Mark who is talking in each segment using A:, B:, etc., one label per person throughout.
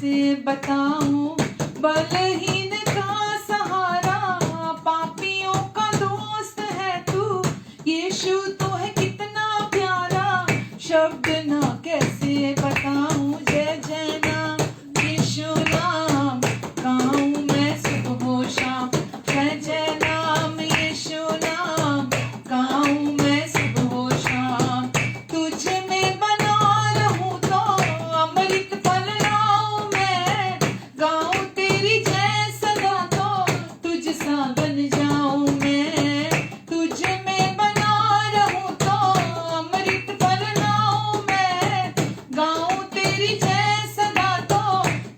A: कैसे बताऊं, बलहीन का सहारा, पापियों का दोस्त है तू। यीशु तो है कितना प्यारा, शब्द ना कैसे बताऊं। जय जय नाम यीशु नाम, गाऊं मैं सुबह हो शाम। जय जय नाम यीशु नाम, गाऊं मैं सुबह हो शाम। तुझे मैं बना रहूं तो अमृत फल लाऊं मैं, गाऊं तेरी जय सदा तो तुझ सा बन जाऊं मैं। तुझे मैं बना रहूं तो अमृत फल लाऊं मैं, गाऊं तेरी जय सदा तो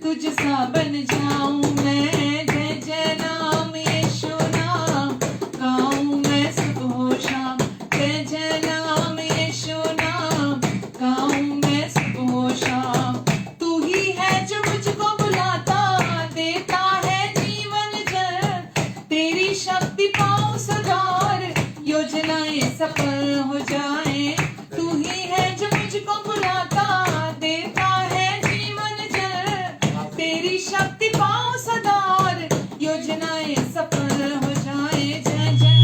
A: तुझ सा बन जाऊं मैं। जय जय नाम यीशु नाम, गाऊं मैं सुबह हो शाम। जय जय नाम यीशु नाम, गाऊं मैं सुबह हो शाम। तू ही है जो मुझको बुलाता, देता है जीवन जल। तेरी शक्ति पाऊं सुधार, योजनाएं सफल हो जाए। तू ही है जो मुझको बुलाता, देता है जीवन जल। तेरी शक्ति पाऊं सुधार, योजनाएं सफल हो जाए। जय जय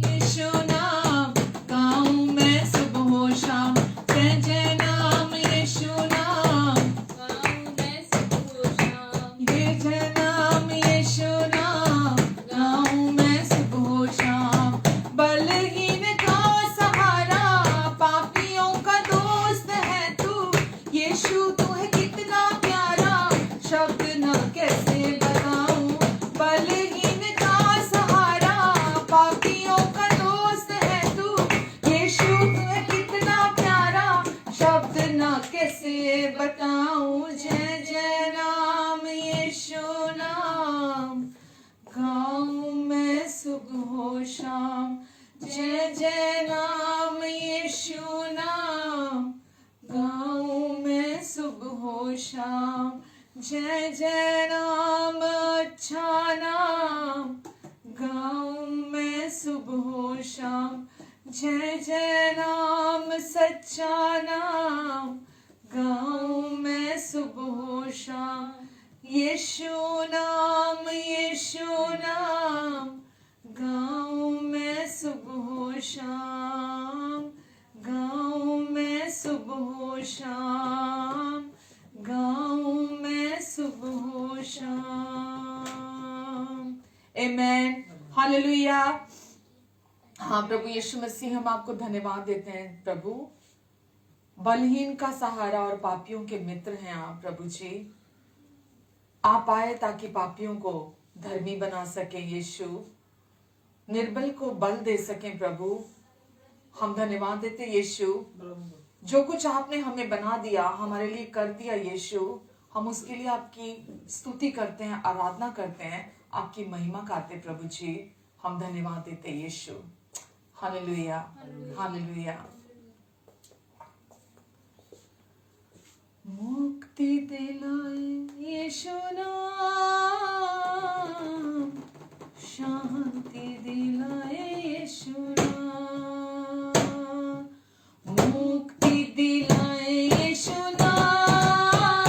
A: यीशु नाम, गाऊं मैं सुबह हो शाम। जय जय नाम यीशु नाम, गाऊं मैं सुबह हो शाम। जय जय नाम यीशु नाम, गाऊं मैं सुबह हो शाम। बलहीन का सहारा, पापियों का दोस्त है तू। यीशु तू है कितना प्यारा, शब्द ना कैसे बताऊं। बलहीन का सहारा, पापियों का दोस्त है तू। यीशु तू है कितना प्यारा, शब्द ना कैसे बताऊं। जय जय नाम यीशु नाम, गाऊं मैं सुबह हो शाम। जय जय नाम यीशु नाम, गाऊं मैं सुबह हो शाम। जय जय नाम अच्छा नाम, गाऊं मैं सुबह हो शाम। जय जय नाम सच्चा नाम, गाऊं मैं सुबह हो शाम। यीशु नाम गाऊं मैं सुबह हो शाम। गाऊं मैं सुबह हो शाम, गाऊं मैं सुबह हो शाम। आमेन, हालेलुया। हाँ प्रभु यीशु मसीह, हम आपको धन्यवाद देते हैं प्रभु। बलहीन का सहारा और पापियों के मित्र हैं आप प्रभु जी। आप आए ताकि पापियों को धर्मी बना सके यीशु, निर्बल को बल दे सके प्रभु। हम धन्यवाद देते यीशु, जो कुछ आपने हमें बना दिया, हमारे लिए कर दिया यीशु, हम उसके लिए आपकी स्तुति करते हैं, आराधना करते हैं, आपकी महिमा गाते प्रभु जी। हम धन्यवाद देते यीशु। Hallelujah, hallelujah. मुक्ति दिलाए यीशु नाम, शांति दिलाए यीशु नाम। मुक्ति दिलाए यीशु नाम,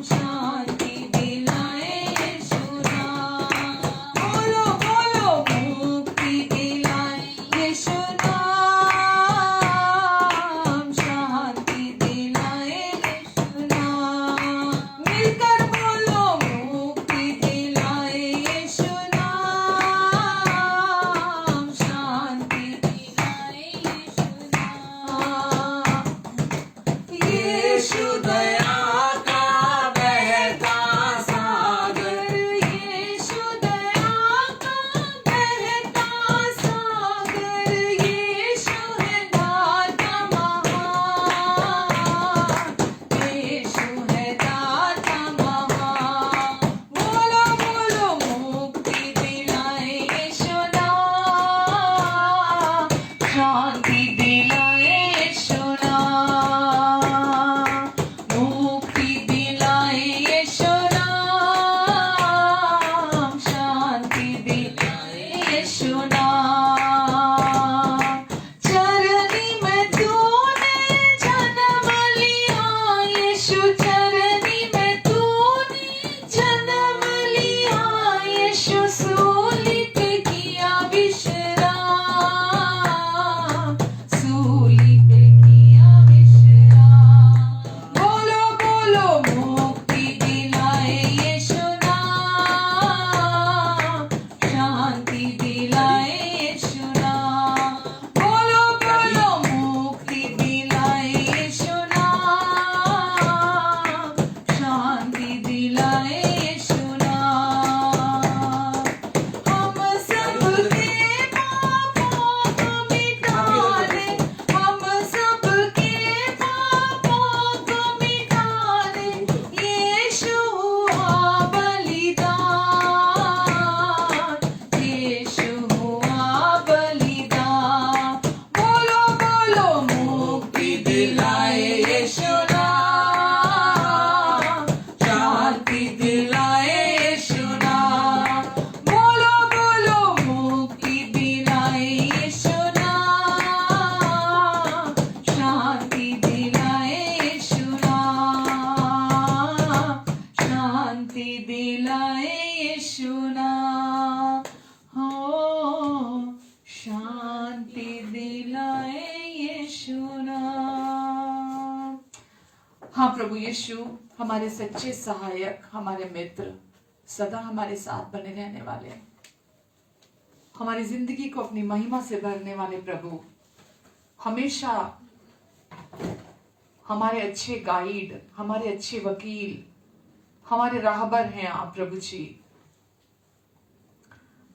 A: शांति दिलाए यीशु नाम। बोलो बोलो, मुक्ति दिलाए यीशु नाम, शांति दिलाए यीशु नाम। हाँ प्रभु यीशु, हमारे सच्चे सहायक, हमारे मित्र, सदा हमारे साथ बने रहने वाले, हमारी जिंदगी को अपनी महिमा से भरने वाले प्रभु, हमेशा हमारे अच्छे गाइड, हमारे अच्छे वकील, हमारे राहबर हैं आप प्रभु जी।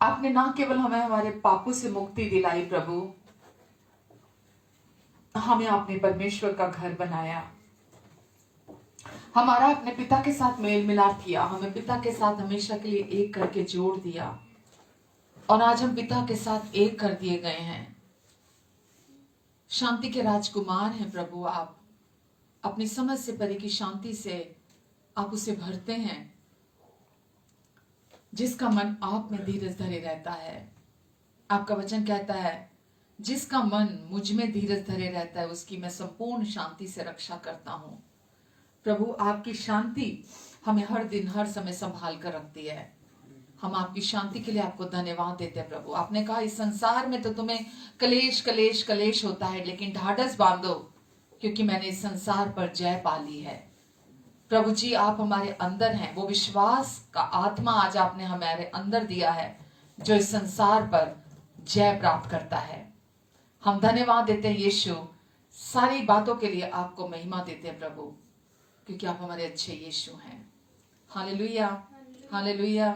A: आपने ना केवल हमें हमारे पापों से मुक्ति दिलाई प्रभु, हमें आपने परमेश्वर का घर बनाया, हमारा अपने पिता के साथ मेल मिलाप किया, हमें पिता के साथ हमेशा के लिए एक करके जोड़ दिया, और आज हम पिता के साथ एक कर दिए गए हैं। शांति के राजकुमार हैं प्रभु आप। अपनी समझ से परे की शांति से आप उसे भरते हैं जिसका मन आप में धीरज धरे रहता है। आपका वचन कहता है, जिसका मन मुझ में धीरज धरे रहता है उसकी मैं संपूर्ण शांति से रक्षा करता हूं। प्रभु आपकी शांति हमें हर दिन हर समय संभाल कर रखती है। हम आपकी शांति के लिए आपको धन्यवाद देते हैं प्रभु। आपने कहा इस संसार में तो तुम्हें कलेश कलेश कलेश होता है, लेकिन ढाढ़स बांधो क्योंकि मैंने इस संसार पर जय पा ली है। प्रभु जी आप हमारे अंदर हैं, वो विश्वास का आत्मा आज आपने हमारे अंदर दिया है जो इस संसार पर जय प्राप्त करता है। हम धन्यवाद देते हैं यीशु, सारी बातों के लिए आपको महिमा देते हैं प्रभु, क्योंकि आप हमारे अच्छे यीशु हैं। Hallelujah, hallelujah.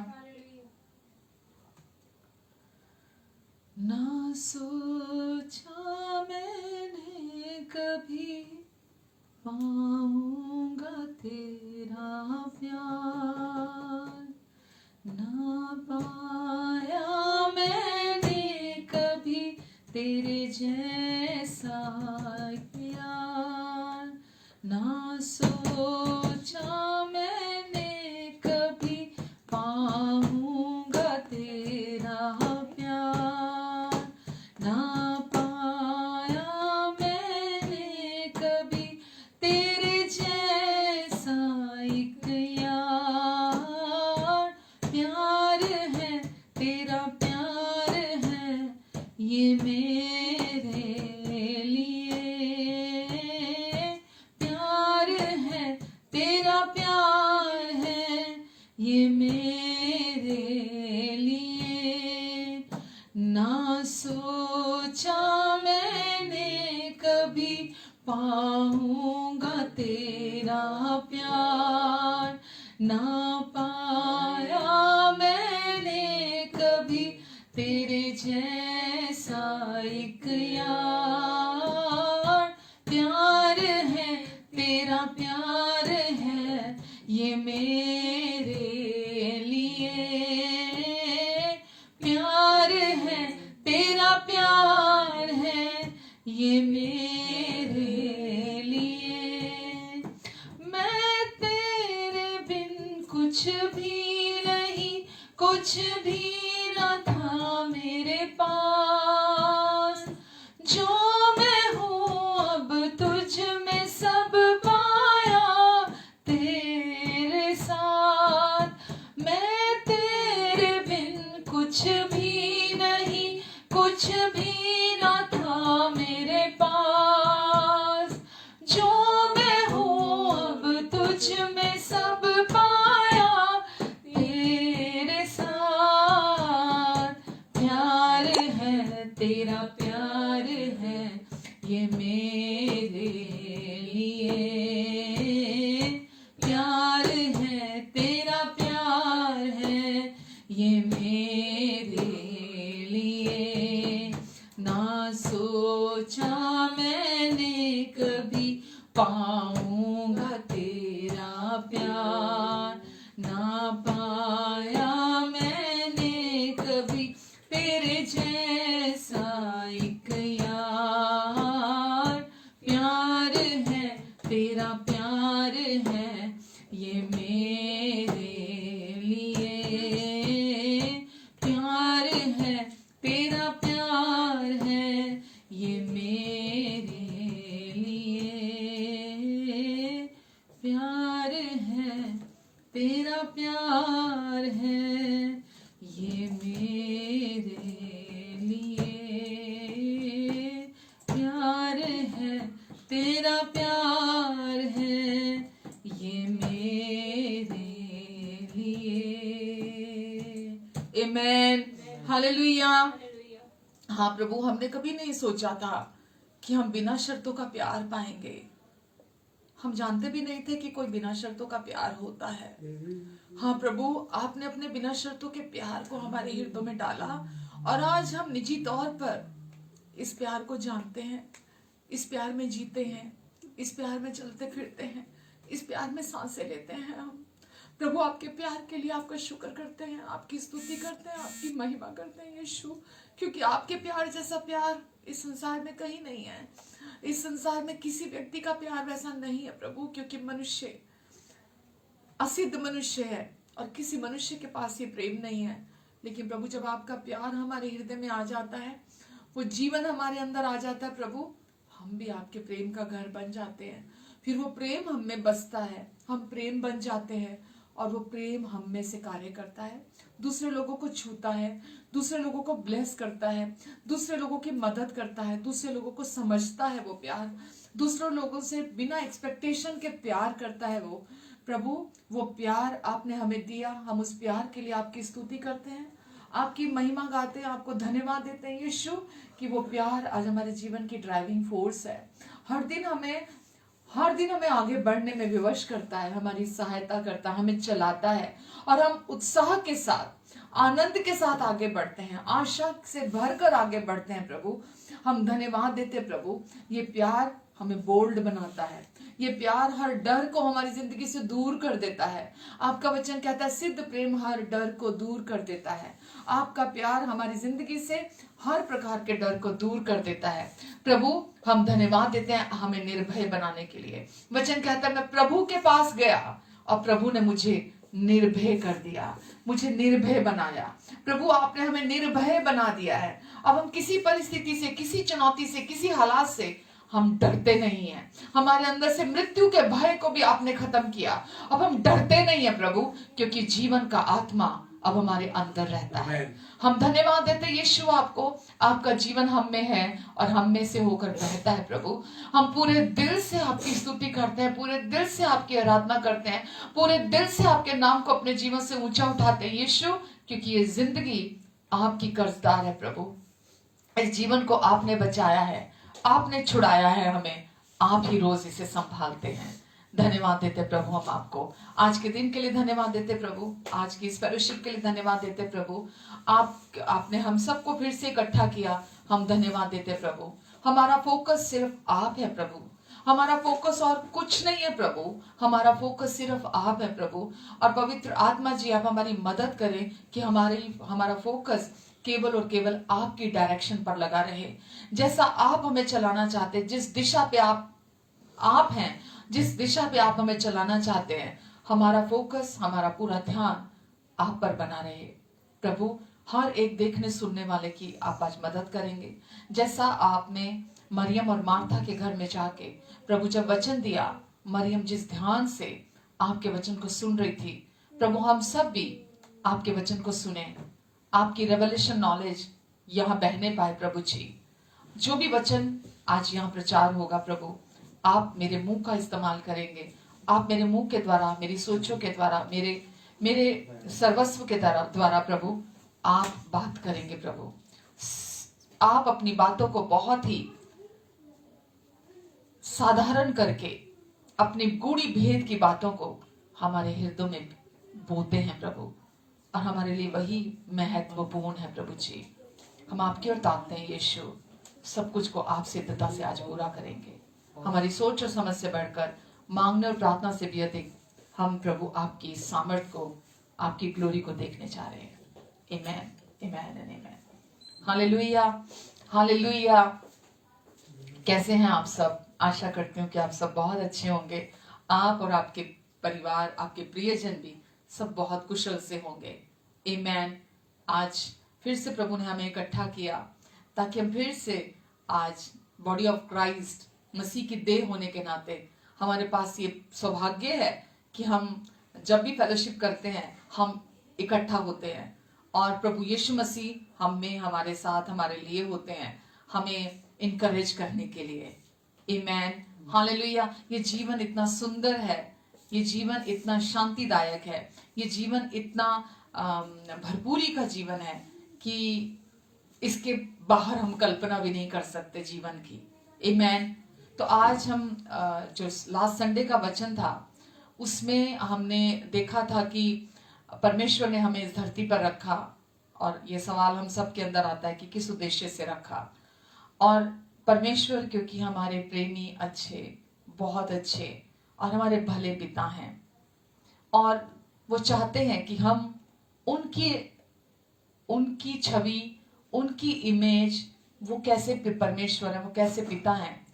A: ना सोचा मैंने कभी पाऊंगा तेरा प्यार, ना पाया मैंने कभी तेरे जैसा प्यार, ना सोचा मैंने कभी पाऊंगा तेरा प्यार, ना पाया मैंने कभी तेरे जैसा एक यार। प्यार है तेरा, प्यार है ये मेरे लिए, प्यार है तेरा, प्यार है ये मेरे लिए। ना सोचा मैंने कभी पाऊंगा तेरा प्यार, ना पाया मैंने कभी तेरे जैसा एक यार। प्यार है तेरा, प्यार है ये मेरे लिए, प्यार है तेरा, प्यार है ये मेरे लिए। मैं तेरे बिन कुछ भी नहीं, कुछ भी न था मेरे पास, जो मैं हूँ अब तुझ में सब पाया तेरे साथ। मैं तेरे बिन कुछ भी नहीं, कुछ भी न था मेरे पास, जो मैं हूँ अब तुझ में सब पाया तेरे साथ। प्यार है तेरा, प्यार है ये मेरे लिए, प्यार है तेरा, प्यार है ये मेरे लिए। ना सोचा मैंने कभी पाऊंगा तेरा प्यार, ना पाया मैंने कभी तेरे जैसा एक यार। प्यार है तेरा, प्यार है ये मेरे लिए, प्यार है तेरा, प्यार है ये मेरे लिए, प्यार है तेरा, प्यार है ये मेरे लिए, प्यार है तेरा, प्यार है आमेन, हालेलुया। हाँ प्रभु, हमने कभी नहीं सोचा था कि हम बिना शर्तों का प्यार पाएंगे। हम जानते भी नहीं थे कि कोई बिना शर्तों का प्यार होता है। हाँ प्रभु, आपने अपने बिना शर्तों के प्यार को हमारे हृदय में डाला और आज हम निजी तौर पर इस प्यार को जानते हैं, इस प्यार में जीते हैं, इस प्यार में चलते फिरते हैं, इस प्यार में सांसें लेते हैं। हम प्रभु आपके प्यार के लिए आपका शुक्र करते हैं, आपकी स्तुति करते हैं, आपकी महिमा करते हैं यीशु, क्योंकि आपके प्यार जैसा प्यार इस संसार में कहीं नहीं है। इस संसार में किसी व्यक्ति का प्यार वैसा नहीं है प्रभु, क्योंकि मनुष्य असिद्ध मनुष्य है और किसी मनुष्य के पास ये प्रेम नहीं है। लेकिन प्रभु, जब आपका प्यार हमारे हृदय में आ जाता है, वो जीवन हमारे अंदर आ जाता है प्रभु, हम भी आपके प्रेम का घर बन जाते हैं। फिर वो प्रेम हम में बसता है, हम प्रेम बन जाते हैं और वो प्रेम हम में से कार्य करता है, दूसरे लोगों को छूता है, दूसरे लोगों को ब्लेस करता है, दूसरे लोगों की मदद करता है, दूसरे लोगों को समझता है। वो प्यार दूसरों लोगों से बिना एक्सपेक्टेशन के प्यार करता है। वो प्रभु, वो प्यार आपने हमें दिया, हम उस प्यार के लिए आपकी स्तुति करते हैं, आपकी महिमा गाते हैं, आपको धन्यवाद देते हैं यीशु कि वो प्यार आज हमारे जीवन की ड्राइविंग फोर्स है। हर दिन हमें आगे बढ़ने में विवश करता है, हमारी सहायता करता है, हमें चलाता है और हम उत्साह के साथ, आनंद के साथ आगे बढ़ते हैं, आशा से भरकर आगे बढ़ते हैं। प्रभु, हम धन्यवाद देते प्रभु, ये प्यार हमें बोल्ड बनाता है, ये प्यार हर डर को हमारी जिंदगी से दूर कर देता है। आपका वचन कहता है सिद्ध प्रेम हर डर को दूर कर देता है। आपका प्यार हमारी जिंदगी से हर प्रकार के डर को दूर कर देता है। प्रभु, हम धन्यवाद देते हैं हमें निर्भय बनाने के लिए। वचन कहता है मैं प्रभु के पास गया और प्रभु ने मुझे निर्भय कर दिया, मुझे निर्भय बनाया। प्रभु, आपने हमें निर्भय बना दिया है। अब हम किसी परिस्थिति से, किसी चुनौती से, किसी हालात से हम डरते नहीं हैं। हमारे अंदर से मृत्यु के भय को भी आपने खत्म किया। अब हम डरते नहीं है प्रभु, क्योंकि जीवन का आत्मा अब हमारे अंदर रहता है। हम धन्यवाद देते यीशु आपको, आपका जीवन हम में है और हम में से होकर बहता है। प्रभु, हम पूरे दिल से आपकी स्तुति करते हैं, पूरे दिल से आपकी आराधना करते हैं, पूरे दिल से आपके नाम को अपने जीवन से ऊंचा उठाते हैं यीशु, क्योंकि ये जिंदगी आपकी कर्जदार है। प्रभु, इस जीवन को आपने बचाया है, आपने छुड़ाया है हमें, आप ही रोज इसे संभालते हैं। धन्यवाद देते प्रभु हम आपको, आज के दिन के लिए धन्यवाद देते प्रभु, आज की इस फेलोशिप के लिए धन्यवाद देते प्रभु। आपने हम सबको फिर से इकट्ठा किया, हम धन्यवाद देते प्रभु। हमारा फोकस सिर्फ आप है प्रभु, हमारा फोकस और कुछ नहीं है प्रभु, हमारा फोकस सिर्फ आप है प्रभु। और पवित्र आत्मा जी, आप हमारी मदद करें कि हमारा फोकस केवल और केवल आपकी डायरेक्शन पर लगा रहे। जैसा आप हमें चलाना चाहते, जिस दिशा पे आप हैं, जिस दिशा पे आप हमें चलाना चाहते हैं, हमारा फोकस, हमारा पूरा ध्यान आप पर बना रहे। प्रभु, हर एक देखने सुनने वाले की आप आज मदद करेंगे। जैसा आपने मरियम और मार्था के घर में जाके प्रभु जब वचन दिया, मरियम जिस ध्यान से आपके वचन को सुन रही थी, प्रभु हम सब भी आपके वचन को सुने, आपकी रेवलेशन नॉलेज यहाँ बहने पाए। प्रभु जी, जो भी वचन आज यहाँ प्रचार होगा प्रभु, आप मेरे मुंह का इस्तेमाल करेंगे, आप मेरे मुंह के द्वारा, मेरी सोचों के द्वारा, मेरे सर्वस्व के द्वारा प्रभु आप बात करेंगे। प्रभु, आप अपनी बातों को बहुत ही साधारण करके अपनी गूढ़ी भेद की बातों को हमारे हृदय में बोते हैं प्रभु, और हमारे लिए वही महत्वपूर्ण है। प्रभु जी, हम आपकी ओर ताकते हैं यीशु, सब कुछ को आप सिद्धता से आज पूरा करेंगे। हमारी सोच और समझ से बढ़कर, मांगने और प्रार्थना से भी अधिक हम प्रभु आपकी सामर्थ को, आपकी ग्लोरी को देखने जा रहे हैं। आमेन, आमेन एंड आमेन। Hallelujah, hallelujah. कैसे हैं आप सब? आशा करती हूँ कि आप सब बहुत अच्छे होंगे। आप और आपके परिवार, आपके प्रियजन भी सब बहुत कुशल से होंगे। आमेन। आज फिर से प्रभु ने हमें इकट्ठा किया ताकि हम फिर से आज बॉडी ऑफ क्राइस्ट, मसीह की देह होने के नाते हमारे पास ये सौभाग्य है कि हम जब भी फेलोशिप करते हैं हम इकट्ठा होते हैं और प्रभु यीशु मसीह हम में, हमारे साथ, हमारे लिए होते हैं, हमें इनकरेज करने के लिए। आमेन, हालेलुया। ये जीवन इतना सुंदर है, ये जीवन इतना शांतिदायक है, ये जीवन इतना भरपूरी का जीवन है कि इसके बाहर हम कल्पना भी नहीं कर सकते जीवन की। आमीन। तो आज हम जो लास्ट संडे का वचन था उसमें हमने देखा था कि परमेश्वर ने हमें इस धरती पर रखा, और ये सवाल हम सब के अंदर आता है कि किस उद्देश्य से रखा। और परमेश्वर क्योंकि हमारे प्रेमी, अच्छे, बहुत अच्छे और हमारे भले पिता हैं, और वो चाहते हैं कि हम उनकी छवि, उनकी इमेज, वो कैसे परमेश्वर है, वो कैसे पिता हैं,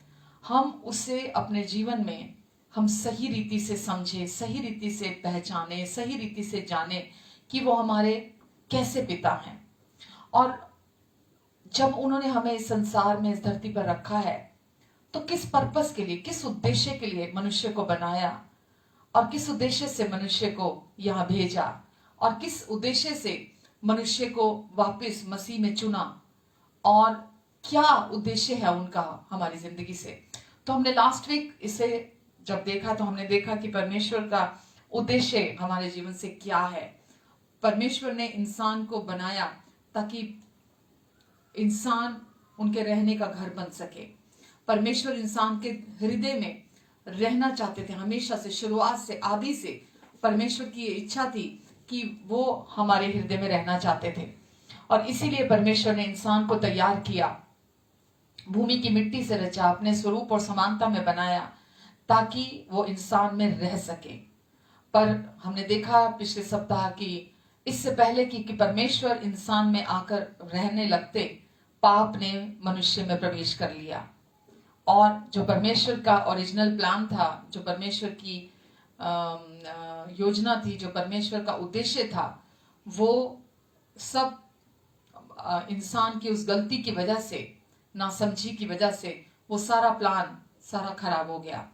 A: हम उसे अपने जीवन में हम सही रीति से समझे, सही रीति से पहचाने, सही रीति से जाने कि वो हमारे कैसे पिता हैं। और जब उन्होंने हमें इस संसार में, इस धरती पर रखा है, तो किस पर्पस के लिए, किस उद्देश्य के लिए मनुष्य को बनाया, और किस उद्देश्य से मनुष्य को यहाँ भेजा, और किस उद्देश्य से मनुष्य को वापस मसीह में चुना, और क्या उद्देश्य है उनका हमारी जिंदगी से। तो हमने लास्ट वीक इसे जब देखा तो हमने देखा कि परमेश्वर का उद्देश्य हमारे जीवन से क्या है। परमेश्वर ने इंसान को बनाया ताकि इंसान उनके रहने का घर बन सके। परमेश्वर इंसान के हृदय में रहना चाहते थे हमेशा से, शुरुआत से, आदि से परमेश्वर की इच्छा थी कि वो हमारे हृदय में रहना चाहते थे। और इसीलिए परमेश्वर ने इंसान को तैयार किया, भूमि की मिट्टी से रचा, अपने स्वरूप और समानता में बनाया ताकि वो इंसान में रह सके। पर हमने देखा पिछले सप्ताह कि इससे पहले कि परमेश्वर इंसान में आकर रहने लगते, पाप ने मनुष्य में प्रवेश कर लिया। और जो परमेश्वर का ओरिजिनल प्लान था, जो परमेश्वर की योजना थी, जो परमेश्वर का उद्देश्य था, वो सब इंसान की उस गलती की वजह से, नासमझी की वजह से, वो सारा प्लान सारा खराब हो गया।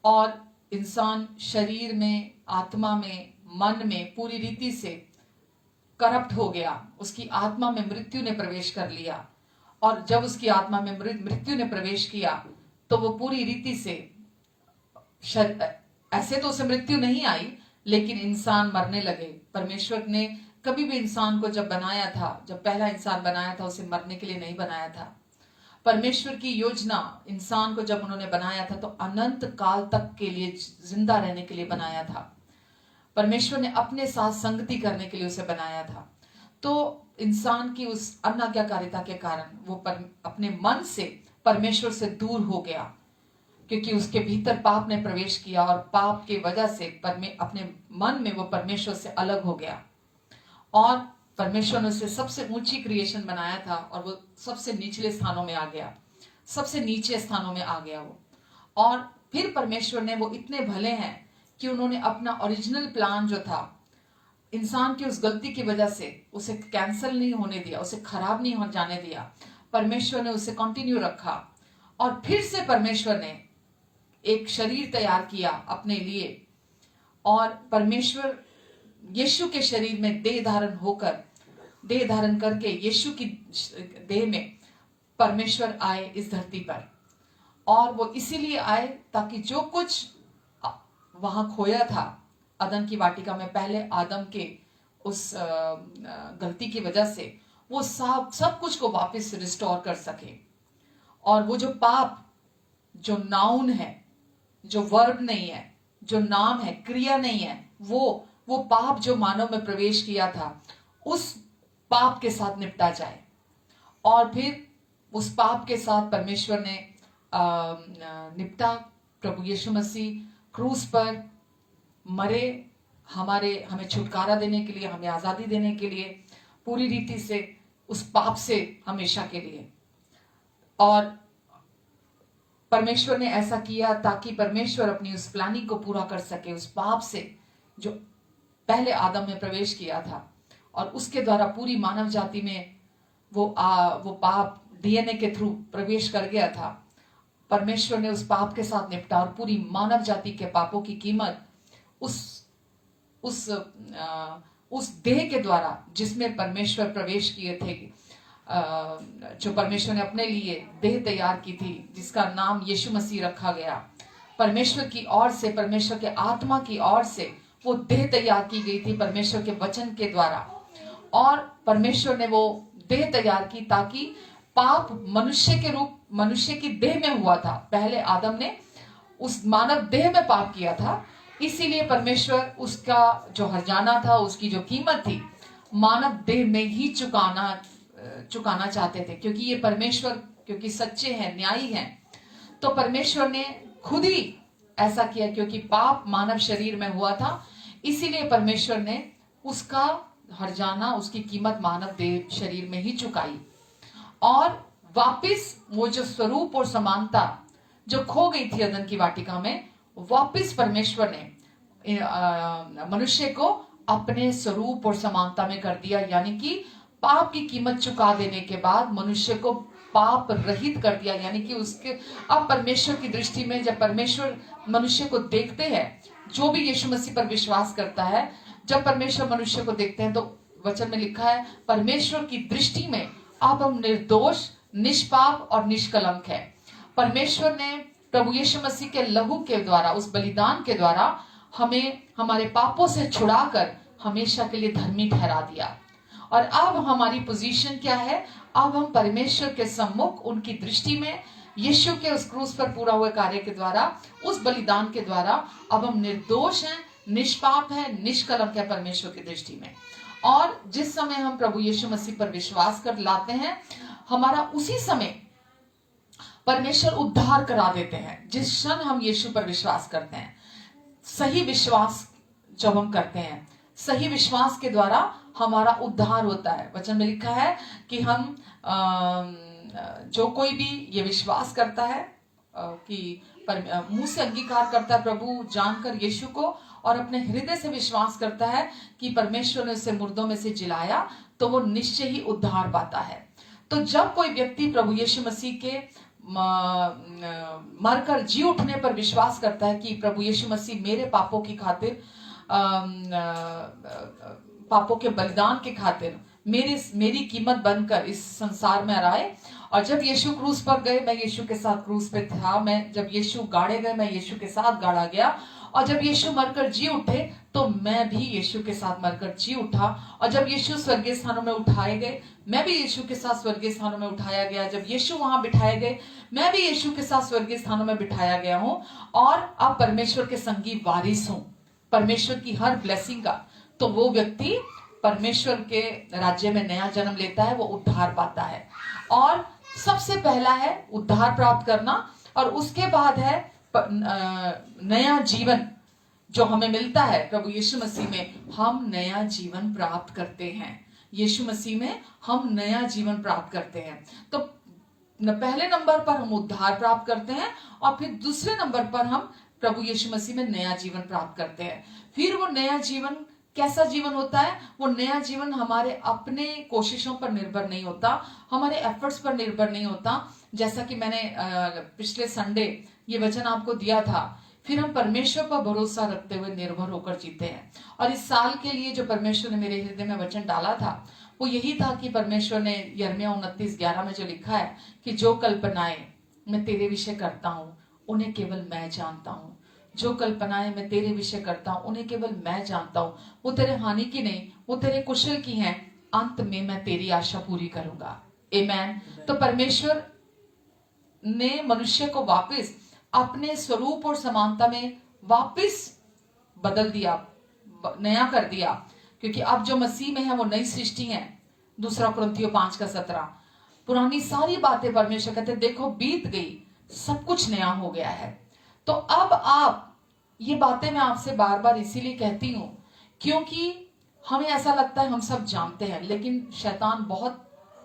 A: और इंसान शरीर में, आत्मा में, मन में पूरी रीति से करप्ट हो गया। उसकी आत्मा में मृत्यु ने प्रवेश कर लिया, और जब उसकी आत्मा में मृत्यु ने प्रवेश किया तो वो पूरी रीति से, ऐसे तो उसे मृत्यु नहीं आई, लेकिन इंसान मरने लगे। परमेश्वर ने कभी भी इंसान को जब बनाया था, जब पहला इंसान बनाया था, उसे मरने के लिए नहीं बनाया था। परमेश्वर की योजना, इंसान को जब उन्होंने बनाया था तो अनंत काल तक के लिए जिंदा रहने के लिए बनाया था। परमेश्वर ने अपने साथ संगति करने के लिए उसे बनाया था। तो इंसान की उस अनाज्ञाकारिता के कारण वो अपने मन से परमेश्वर से दूर हो गया, क्योंकि उसके भीतर पाप ने प्रवेश किया, और पाप की वजह से अपने मन में वो परमेश्वर से अलग हो गया। और परमेश्वर ने उसे सबसे ऊंची क्रिएशन बनाया था, और वो सबसे निचले स्थानों में आ गया, सबसे नीचे स्थानों में आ गया वो। और फिर परमेश्वर ने, वो इतने भले हैं कि उन्होंने अपना ओरिजिनल प्लान जो था, इंसान की उस गलती की वजह से उसे कैंसिल नहीं होने दिया, उसे खराब नहीं हो जाने दिया। परमेश्वर ने उसे कंटिन्यू रखा, और फिर से परमेश्वर ने एक शरीर तैयार किया अपने लिए। और परमेश्वर यीशु के शरीर में देह धारण करके यीशु की देह में परमेश्वर आए इस धरती पर। और वो इसीलिए आए ताकि जो कुछ वहां खोया था अदन की वाटिका में, पहले आदम के उस गलती की वजह से, वो सब कुछ को वापस रिस्टोर कर सके। और वो जो पाप, जो नाउन है, जो वर्ब नहीं है, जो नाम है, क्रिया नहीं है, वो पाप जो मानव में प्रवेश किया था, उस पाप के साथ निपटा जाए। और फिर उस पाप के साथ परमेश्वर ने निपटा। प्रभु यीशु मसीह क्रूस पर मरे, हमें छुटकारा देने के लिए, हमें आजादी देने के लिए, पूरी रीति से उस पाप से हमेशा के लिए। और परमेश्वर ने ऐसा किया ताकि परमेश्वर अपनी उस प्लानिंग को पूरा कर सके, उस पाप से जो पहले आदम में प्रवेश किया था, और उसके द्वारा पूरी मानव जाति में वो पाप डीएनए के थ्रू प्रवेश कर गया था। परमेश्वर ने उस पाप के साथ निपटा, और पूरी मानव जाति के पापों की कीमत उस देह के द्वारा जिसमें परमेश्वर प्रवेश किए थे, जो परमेश्वर ने अपने लिए देह तैयार की थी, जिसका नाम यीशु मसीह रखा गया। परमेश्वर की ओर से, परमेश्वर के आत्मा की ओर से वो देह तैयार की गई थी परमेश्वर के वचन के द्वारा, और परमेश्वर ने वो देह तैयार की ताकि पाप मनुष्य की देह में हुआ था। पहले आदम ने उस मानव देह में पाप किया था, इसीलिए परमेश्वर उसका जो हर्जाना था, उसकी जो कीमत थी, मानव देह में ही चुकाना चाहते थे, क्योंकि ये परमेश्वर क्योंकि सच्चे हैं, न्यायी हैं। तो परमेश्वर ने खुद ही ऐसा किया, क्योंकि पाप मानव शरीर में हुआ था, इसीलिए परमेश्वर ने उसका हर्जाना, उसकी कीमत मानव देह शरीर में ही चुकाई, और वापिस वो जो स्वरूप और समानता जो खो गई थी अदन की वाटिका में, वापिस परमेश्वर ने मनुष्य को अपने स्वरूप और समानता में कर दिया। यानी कि पाप की कीमत चुका देने के बाद मनुष्य को पाप रहित कर दिया। यानी कि उसके अब परमेश्वर की दृष्टि में जब परमेश्वर मनुष्य को देखते हैं, जो भी यीशु मसीह पर विश्वास करता है, जब परमेश्वर मनुष्य को देखते हैं, तो वचन में लिखा है परमेश्वर की दृष्टि में अब हम निर्दोष, निष्पाप और निष्कलंक है। परमेश्वर ने प्रभु यीशु मसीह के लहू के द्वारा, उस बलिदान के द्वारा हमें हमारे पापों से छुड़ाकर हमेशा के लिए धर्मी ठहरा दिया। और अब हमारी पोजीशन क्या है? अब हम परमेश्वर के सम्मुख उनकी दृष्टि में यीशु के उस क्रूस पर पूरा हुए कार्य के द्वारा, उस बलिदान के द्वारा अब हम निर्दोष हैं, निष्पाप हैं, निष्कलंक है परमेश्वर की दृष्टि में। और जिस समय हम प्रभु यीशु मसीह पर विश्वास कर लाते हैं, हमारा उसी समय परमेश्वर उद्धार करा देते हैं। जिस क्षण हम यीशु पर विश्वास करते हैं, सही विश्वास जब हम करते हैं, सही विश्वास के द्वारा हमारा उद्धार होता है। वचन में लिखा है कि हम जो कोई भी ये विश्वास करता है कि मुंह से अंगीकार करता है प्रभु जानकर यीशु को, और अपने हृदय से विश्वास करता है कि परमेश्वर ने उसे मुर्दों में से जिलाया, तो वो निश्चय ही उद्धार पाता है। तो जब कोई व्यक्ति प्रभु यीशु मसीह के मरकर जी उठने पर विश्वास करता है कि प्रभु यीशु मसीह मेरे पापों की खातिर, पापों के बलिदान के खातिर मेरी कीमत बनकर इस संसार में आए, और जब यीशु क्रूस पर गए, मैं यीशु के साथ क्रूस पे था, मैं जब यीशु गाड़े गए, मैं यीशु के साथ गाड़ा गया, और जब यीशु मरकर जी उठे, तो मैं भी यीशु के साथ मरकर जी उठा, और जब यीशु स्वर्गीय स्थानों में उठाए गए, मैं भी यीशु के साथ स्वर्गीय स्थानों में उठाया गया। जब यीशु वहां बिठाए गए, मैं भी यीशु के साथ स्वर्गीय स्थानों में बिठाया गया हूं, और अब परमेश्वर के संगी वारिस हूं, परमेश्वर की हर ब्लेसिंग का। तो वो व्यक्ति परमेश्वर के राज्य में नया जन्म लेता है, वो उद्धार पाता है। और सबसे पहला है उद्धार प्राप्त करना, और उसके बाद है नया जीवन जो हमें मिलता है प्रभु यीशु मसीह में। हम नया जीवन प्राप्त करते हैं, यीशु मसीह में हम नया जीवन प्राप्त करते हैं। तो पहले नंबर पर हम उद्धार प्राप्त करते हैं, और फिर दूसरे नंबर पर हम प्रभु यीशु मसीह में नया जीवन प्राप्त करते हैं। फिर वो नया जीवन कैसा जीवन होता है? वो नया जीवन हमारे अपने कोशिशों पर निर्भर नहीं होता, हमारे एफर्ट्स पर निर्भर नहीं होता। जैसा कि मैंने पिछले संडे ये वचन आपको दिया था, फिर हम परमेश्वर पर भरोसा रखते हुए निर्भर होकर जीते हैं। और इस साल के लिए जो परमेश्वर ने मेरे हृदय में वचन डाला था, वो यही था कि परमेश्वर ने यिर्मयाह 29:11 में जो लिखा है कि जो कल्पनाएं मैं तेरे विषय करता हूं, उन्हें केवल मैं जानता हूं। जो कल्पनाएं मैं तेरे विषय करता हूं, उन्हें केवल मैं जानता हूं। वो तेरे हानि की नहीं, वो तेरे कुशल की हैं। अंत में मैं तेरी आशा पूरी करूंगा। आमेन। तो परमेश्वर ने मनुष्य को वापस अपने स्वरूप और समानता में वापस बदल दिया, नया कर दिया, क्योंकि अब जो मसीह में है वो नई सृष्टि है। 2 कुरिन्थियों 5:17। पुरानी सारी बातें परमेश्वर कहते देखो बीत गई, सब कुछ नया हो गया है। तो अब आप ये बातें मैं आपसे बार बार इसीलिए कहती हूं क्योंकि हमें ऐसा लगता है हम सब जानते हैं, लेकिन शैतान बहुत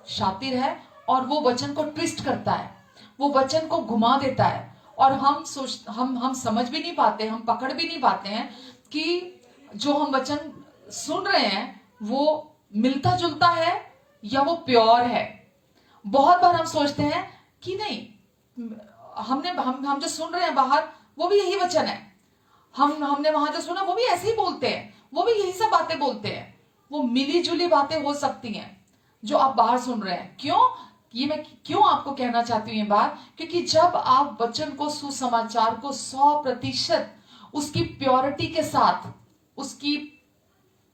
A: शातिर है और वो वचन को ट्विस्ट करता है, वो वचन को घुमा देता है, और हम समझ भी नहीं पाते, हम पकड़ भी नहीं पाते हैं कि जो हम वचन सुन रहे हैं वो मिलता जुलता है या वो प्योर है। बहुत बार हम सोचते हैं कि नहीं, हम जो सुन रहे हैं बाहर वो भी यही वचन है, हमने वहां जो सुना वो भी ऐसे ही बोलते हैं, वो भी यही सब बातें बोलते हैं। वो मिली जुली बातें हो सकती हैं जो आप बाहर सुन रहे हैं। क्यों? ये मैं क्यों आपको कहना चाहती हूँ ये बात, क्योंकि जब आप वचन को, सुसमाचार को 100% उसकी प्योरिटी के साथ उसकी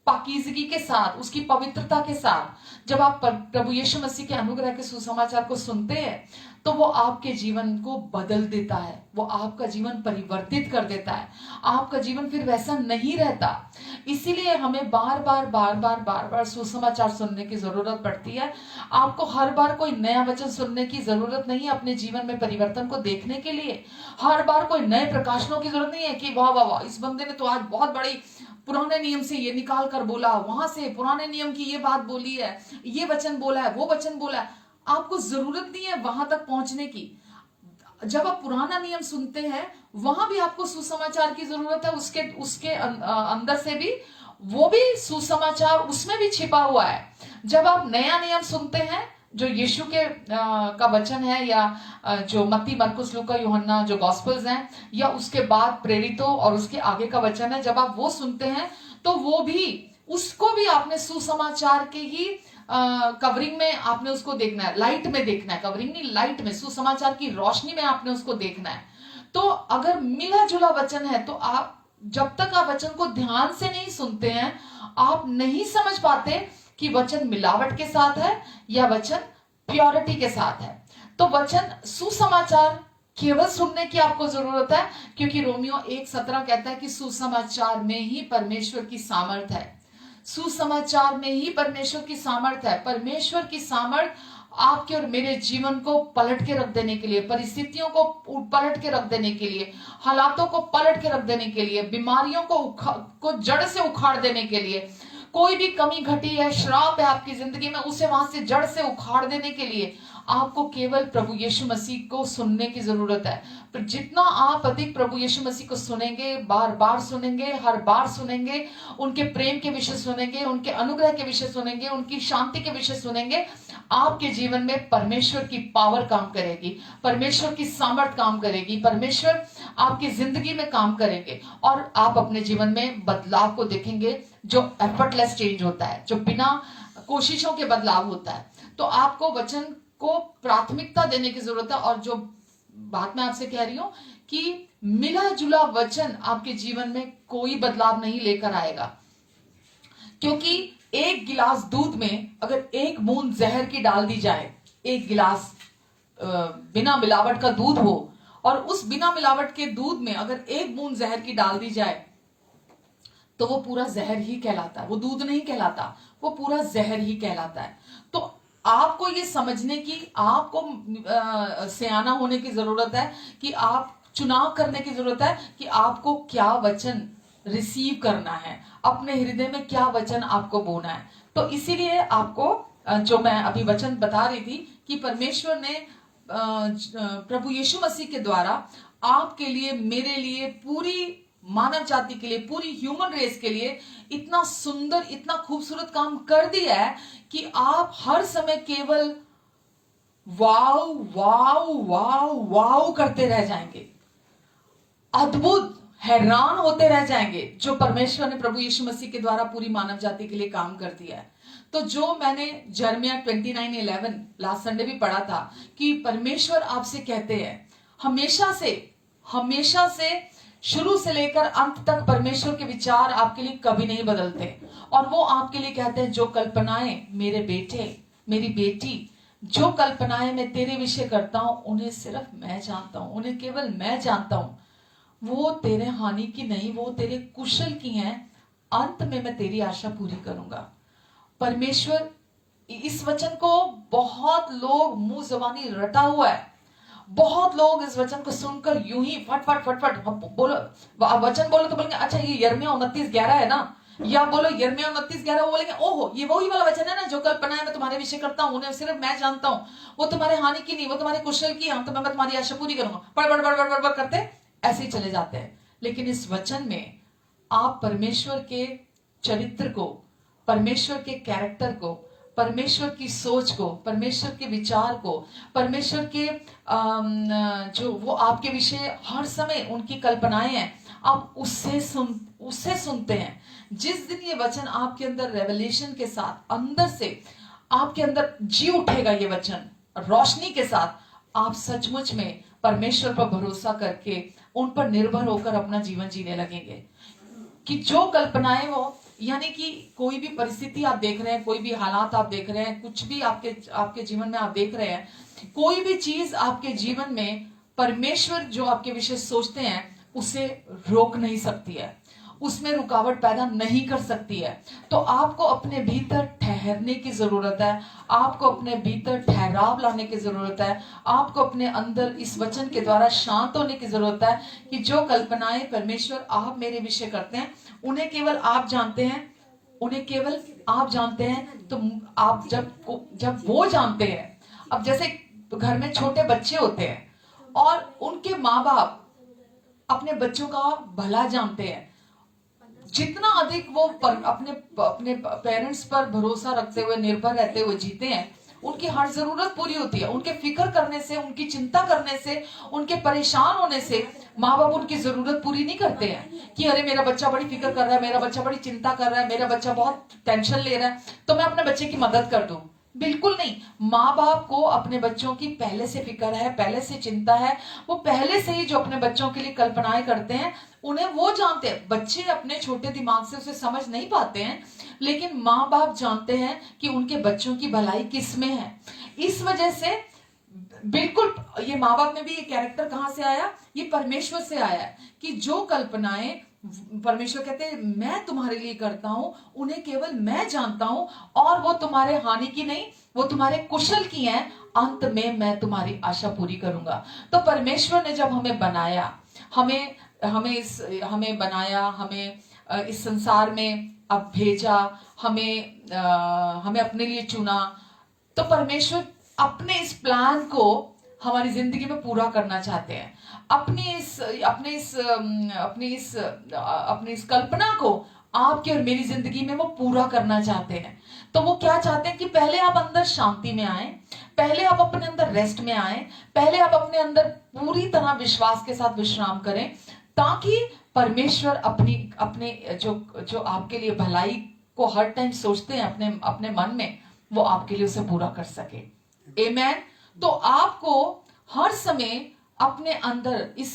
A: पाकीज़गी के साथ, उसकी पवित्रता के साथ जब आप प्रभु यीशु मसीह के अनुग्रह के सुसमाचार को सुनते हैं, तो वो आपके जीवन को बदल देता है, वो आपका जीवन परिवर्तित कर देता है, आपका जीवन फिर वैसा नहीं रहता। इसीलिए हमें बार बार सुसमाचार सुनने की जरूरत पड़ती है। आपको हर बार कोई नया वचन सुनने की जरूरत नहीं है अपने जीवन में परिवर्तन को देखने के लिए। हर बार कोई नए प्रकाशनों की जरूरत नहीं है कि वाह वाह वाह, इस बंदे ने तो आज बहुत बड़ी पुराने नियम से ये निकाल कर बोला, वहां से पुराने नियम की ये बात बोली है, ये वचन बोला है, वो वचन बोला है। आपको जरूरत नहीं है वहां तक पहुंचने की। जब आप पुराना नियम सुनते हैं, वहां भी आपको सुसमाचार की जरूरत है। उसके उसके अंदर से भी वो भी सुसमाचार उसमें भी छिपा हुआ है। जब आप नया नियम सुनते हैं, जो यीशु के का वचन है, या जो मत्ती, मरकुस, लूका, यूहन्ना जो गॉस्पेल्स हैं, या उसके बाद प्रेरितों और उसके आगे का वचन है, जब आप वो सुनते हैं तो वो भी, उसको भी आपने सुसमाचार के ही कवरिंग में आपने उसको देखना है, लाइट में देखना है। कवरिंग नहीं, लाइट में, सुसमाचार की रोशनी में आपने उसको देखना है। तो अगर मिला जुला वचन है, तो आप जब तक आप वचन को ध्यान से नहीं सुनते हैं, आप नहीं समझ पाते कि वचन मिलावट के साथ है या वचन प्योरिटी के साथ है। तो वचन सुसमाचार केवल सुनने की आपको जरूरत है, क्योंकि रोमियो 1:17 कहता है कि सुसमाचार में ही परमेश्वर की सामर्थ है। सुसमाचार में ही परमेश्वर की सामर्थ है। परमेश्वर की सामर्थ आपके और मेरे जीवन को पलट के रख देने के लिए, परिस्थितियों को पलट के रख देने के लिए, हालातों को पलट के रख देने के लिए, बीमारियों को जड़ से उखाड़ देने के लिए, कोई भी कमी घटी है, श्राप है आपकी जिंदगी में, उसे वहां से जड़ से उखाड़ देने के लिए आपको केवल प्रभु यीशु मसीह को सुनने की जरूरत है। पर जितना आप अधिक प्रभु यीशु मसीह को सुनेंगे, बार बार सुनेंगे, हर बार सुनेंगे, उनके प्रेम के विषय सुनेंगे, उनके अनुग्रह के विषय सुनेंगे, उनकी शांति के विषय सुनेंगे, आपके जीवन में परमेश्वर की पावर काम करेगी, परमेश्वर की सामर्थ काम करेगी, परमेश्वर आपकी जिंदगी में काम करेंगे, और आप अपने जीवन में बदलाव को देखेंगे, जो एफर्टलेस चेंज होता है, जो बिना कोशिशों के बदलाव होता है। तो आपको वचन को प्राथमिकता देने की जरूरत है। और जो बात मैं आपसे कह रही हूं कि मिला जुला वचन आपके जीवन में कोई बदलाव नहीं लेकर आएगा, क्योंकि एक गिलास दूध में अगर एक बूंद जहर की डाल दी जाए, एक गिलास बिना मिलावट का दूध हो, और उस बिना मिलावट के दूध में अगर एक बूंद जहर की डाल दी जाए, तो वो पूरा जहर ही कहलाता है, वो दूध नहीं कहलाता, वो पूरा जहर ही कहलाता है। तो आपको ये समझने की, आपको सयाना होने की जरूरत है, कि आप चुनाव करने की जरूरत है कि आपको क्या वचन रिसीव करना है, अपने हृदय में क्या वचन आपको बोना है। तो इसीलिए आपको, जो मैं अभी वचन बता रही थी कि परमेश्वर ने प्रभु यीशु मसीह के द्वारा आपके लिए, मेरे लिए, पूरी मानव जाति के लिए, पूरी ह्यूमन रेस के लिए इतना सुंदर, इतना खूबसूरत काम कर दिया है कि आप हर समय केवल वाव वाव वाव वाव करते रह जाएंगे, अद्भुत, हैरान होते रह जाएंगे, जो परमेश्वर ने प्रभु यीशु मसीह के द्वारा पूरी मानव जाति के लिए काम कर दिया है। तो जो मैंने यिर्मयाह 29:11 लास्ट संडे भी पढ़ा था, कि परमेश्वर आपसे कहते हैं, हमेशा से शुरू से लेकर अंत तक परमेश्वर के विचार आपके लिए कभी नहीं बदलते, और वो आपके लिए कहते हैं, जो कल्पनाएं मेरे बेटे, मेरी बेटी, जो कल्पनाएं मैं तेरे विषय करता हूं, उन्हें सिर्फ मैं जानता हूं, उन्हें केवल मैं जानता हूं। वो तेरे हानि की नहीं, वो तेरे कुशल की हैं, अंत में मैं तेरी आशा पूरी करूंगा। परमेश्वर, इस वचन को बहुत लोग मुंह जबानी रटा हुआ है, बहुत लोग इस वचन को सुनकर यूं ही फट फट फट फट बोलो, वचन बोलो तो बोलेंगे अच्छा ये यिर्मयाह 29:11 है ना, या बोलो यिर्मयाह 29:11, वो बोलेंगे ओहो ये वही वाला वचन है ना, जो कल्पनाएं मैं तुम्हारे विषय करता हूं, उन्हें सिर्फ मैं जानता हूं, वो तुम्हारे हानि की नहीं, वो तुम्हारे कुशल की, हम तो मैं तुम्हारी आशा पूरी करूंगा, बड़ बड़ बड़ बड़ बड़ बड़ करते ऐसे ही चले जाते हैं। लेकिन इस वचन में आप परमेश्वर के चरित्र को, परमेश्वर के कैरेक्टर को, परमेश्वर की सोच को, परमेश्वर के विचार को, परमेश्वर के जो वो आपके विषय हर समय उनकी कल्पनाएं हैं, आप उससे सुनते हैं। जिस दिन ये वचन आपके अंदर रेवलेशन के साथ अंदर से आपके अंदर जी उठेगा, ये वचन रोशनी के साथ, आप सचमुच में परमेश्वर पर भरोसा करके उन पर निर्भर होकर अपना जीवन जीने लगेंगे। कि जो कल्पनाएं वो, यानी कि कोई भी परिस्थिति आप देख रहे हैं, कोई भी हालात आप देख रहे हैं, कुछ भी आपके जीवन में आप देख रहे हैं, कोई भी चीज आपके जीवन में परमेश्वर जो आपके विषय सोचते हैं उसे रोक नहीं सकती है, उसमें रुकावट पैदा नहीं कर सकती है। तो आपको अपने भीतर ठहरने की जरूरत है, आपको अपने भीतर ठहराव लाने की जरूरत है, आपको अपने अंदर इस वचन के द्वारा शांत होने की जरूरत है कि जो कल्पनाएं परमेश्वर आप मेरे विषय करते हैं उन्हें केवल आप जानते हैं, उन्हें केवल आप जानते हैं। तो आप जब वो जानते हैं, अब जैसे घर में छोटे बच्चे होते हैं और उनके माँ बाप अपने बच्चों का भला जानते हैं, जितना अधिक वो अपने पेरेंट्स पर भरोसा रखते हुए, निर्भर रहते हुए जीते हैं, उनकी हर जरूरत पूरी होती है। उनके फिक्र करने से, उनकी चिंता करने से, उनके परेशान होने से माँ बाप उनकी जरूरत पूरी नहीं करते हैं कि अरे मेरा बच्चा बड़ी फिक्र कर रहा है, मेरा बच्चा बड़ी चिंता कर रहा है, मेरा बच्चा बहुत टेंशन ले रहा है, तो मैं अपने बच्चे की मदद कर दूं। बिल्कुल नहीं। माँ बाप को अपने बच्चों की पहले से फिक्र है, पहले से चिंता है। वो पहले से ही जो अपने बच्चों के लिए कल्पनाएं करते हैं उन्हें वो जानते हैं। बच्चे अपने छोटे दिमाग से उसे समझ नहीं पाते हैं, लेकिन माँ बाप जानते हैं कि उनके बच्चों की भलाई किस में है। इस वजह से बिल्कुल ये माँ बाप में भी ये कैरेक्टर कहां से आया, ये परमेश्वर से आया है कि जो कल्पनाएं परमेश्वर कहते हैं मैं तुम्हारे लिए करता हूं, उन्हें केवल मैं जानता हूं, और वो तुम्हारे हानि की नहीं, वो तुम्हारे कुशल की हैं, अंत में मैं तुम्हारी आशा पूरी करूंगा। तो परमेश्वर ने जब हमें बनाया, हमें बनाया, हमें इस संसार में अब भेजा, हमें अपने लिए चुना, तो परमेश्वर अपने इस प्लान को हमारी जिंदगी में पूरा करना चाहते हैं। अपनी इस कल्पना को आपके और मेरी जिंदगी में वो पूरा करना चाहते हैं। तो वो क्या चाहते हैं कि पहले आप अंदर शांति में आए, पहले आप अपने अंदर रेस्ट में आए, पहले आप अपने अंदर पूरी तरह विश्वास के साथ विश्राम करें, ताकि परमेश्वर अपने जो आपके लिए भलाई को हर टाइम सोचते हैं अपने मन में, वो आपके लिए उसे पूरा कर सके। आमेन। तो आपको हर समय अपने अंदर इस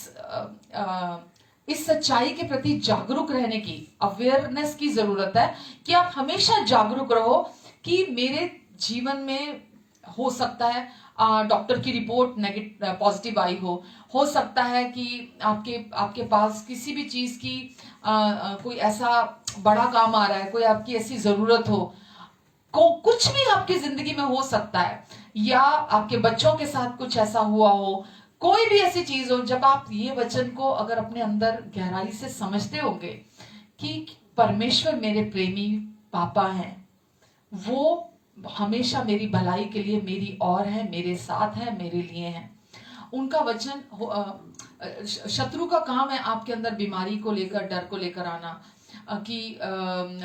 A: सच्चाई के प्रति जागरूक रहने की, अवेयरनेस की जरूरत है कि आप हमेशा जागरूक रहो कि मेरे जीवन में हो सकता है डॉक्टर की रिपोर्ट नेगेटिव पॉजिटिव आई हो सकता है कि आपके पास किसी भी चीज की कोई ऐसा बड़ा काम आ रहा है, कोई आपकी ऐसी जरूरत हो, कुछ भी आपकी जिंदगी में हो सकता है, या आपके बच्चों के साथ कुछ ऐसा हुआ हो, कोई भी ऐसी चीज हो। जब आप ये वचन को अगर अपने अंदर गहराई से समझते होंगे कि परमेश्वर मेरे प्रेमी पापा हैं, वो हमेशा मेरी भलाई के लिए मेरी और है, मेरे साथ है, मेरे लिए है। उनका वचन शत्रु का काम है आपके अंदर बीमारी को लेकर, डर को लेकर आना, कि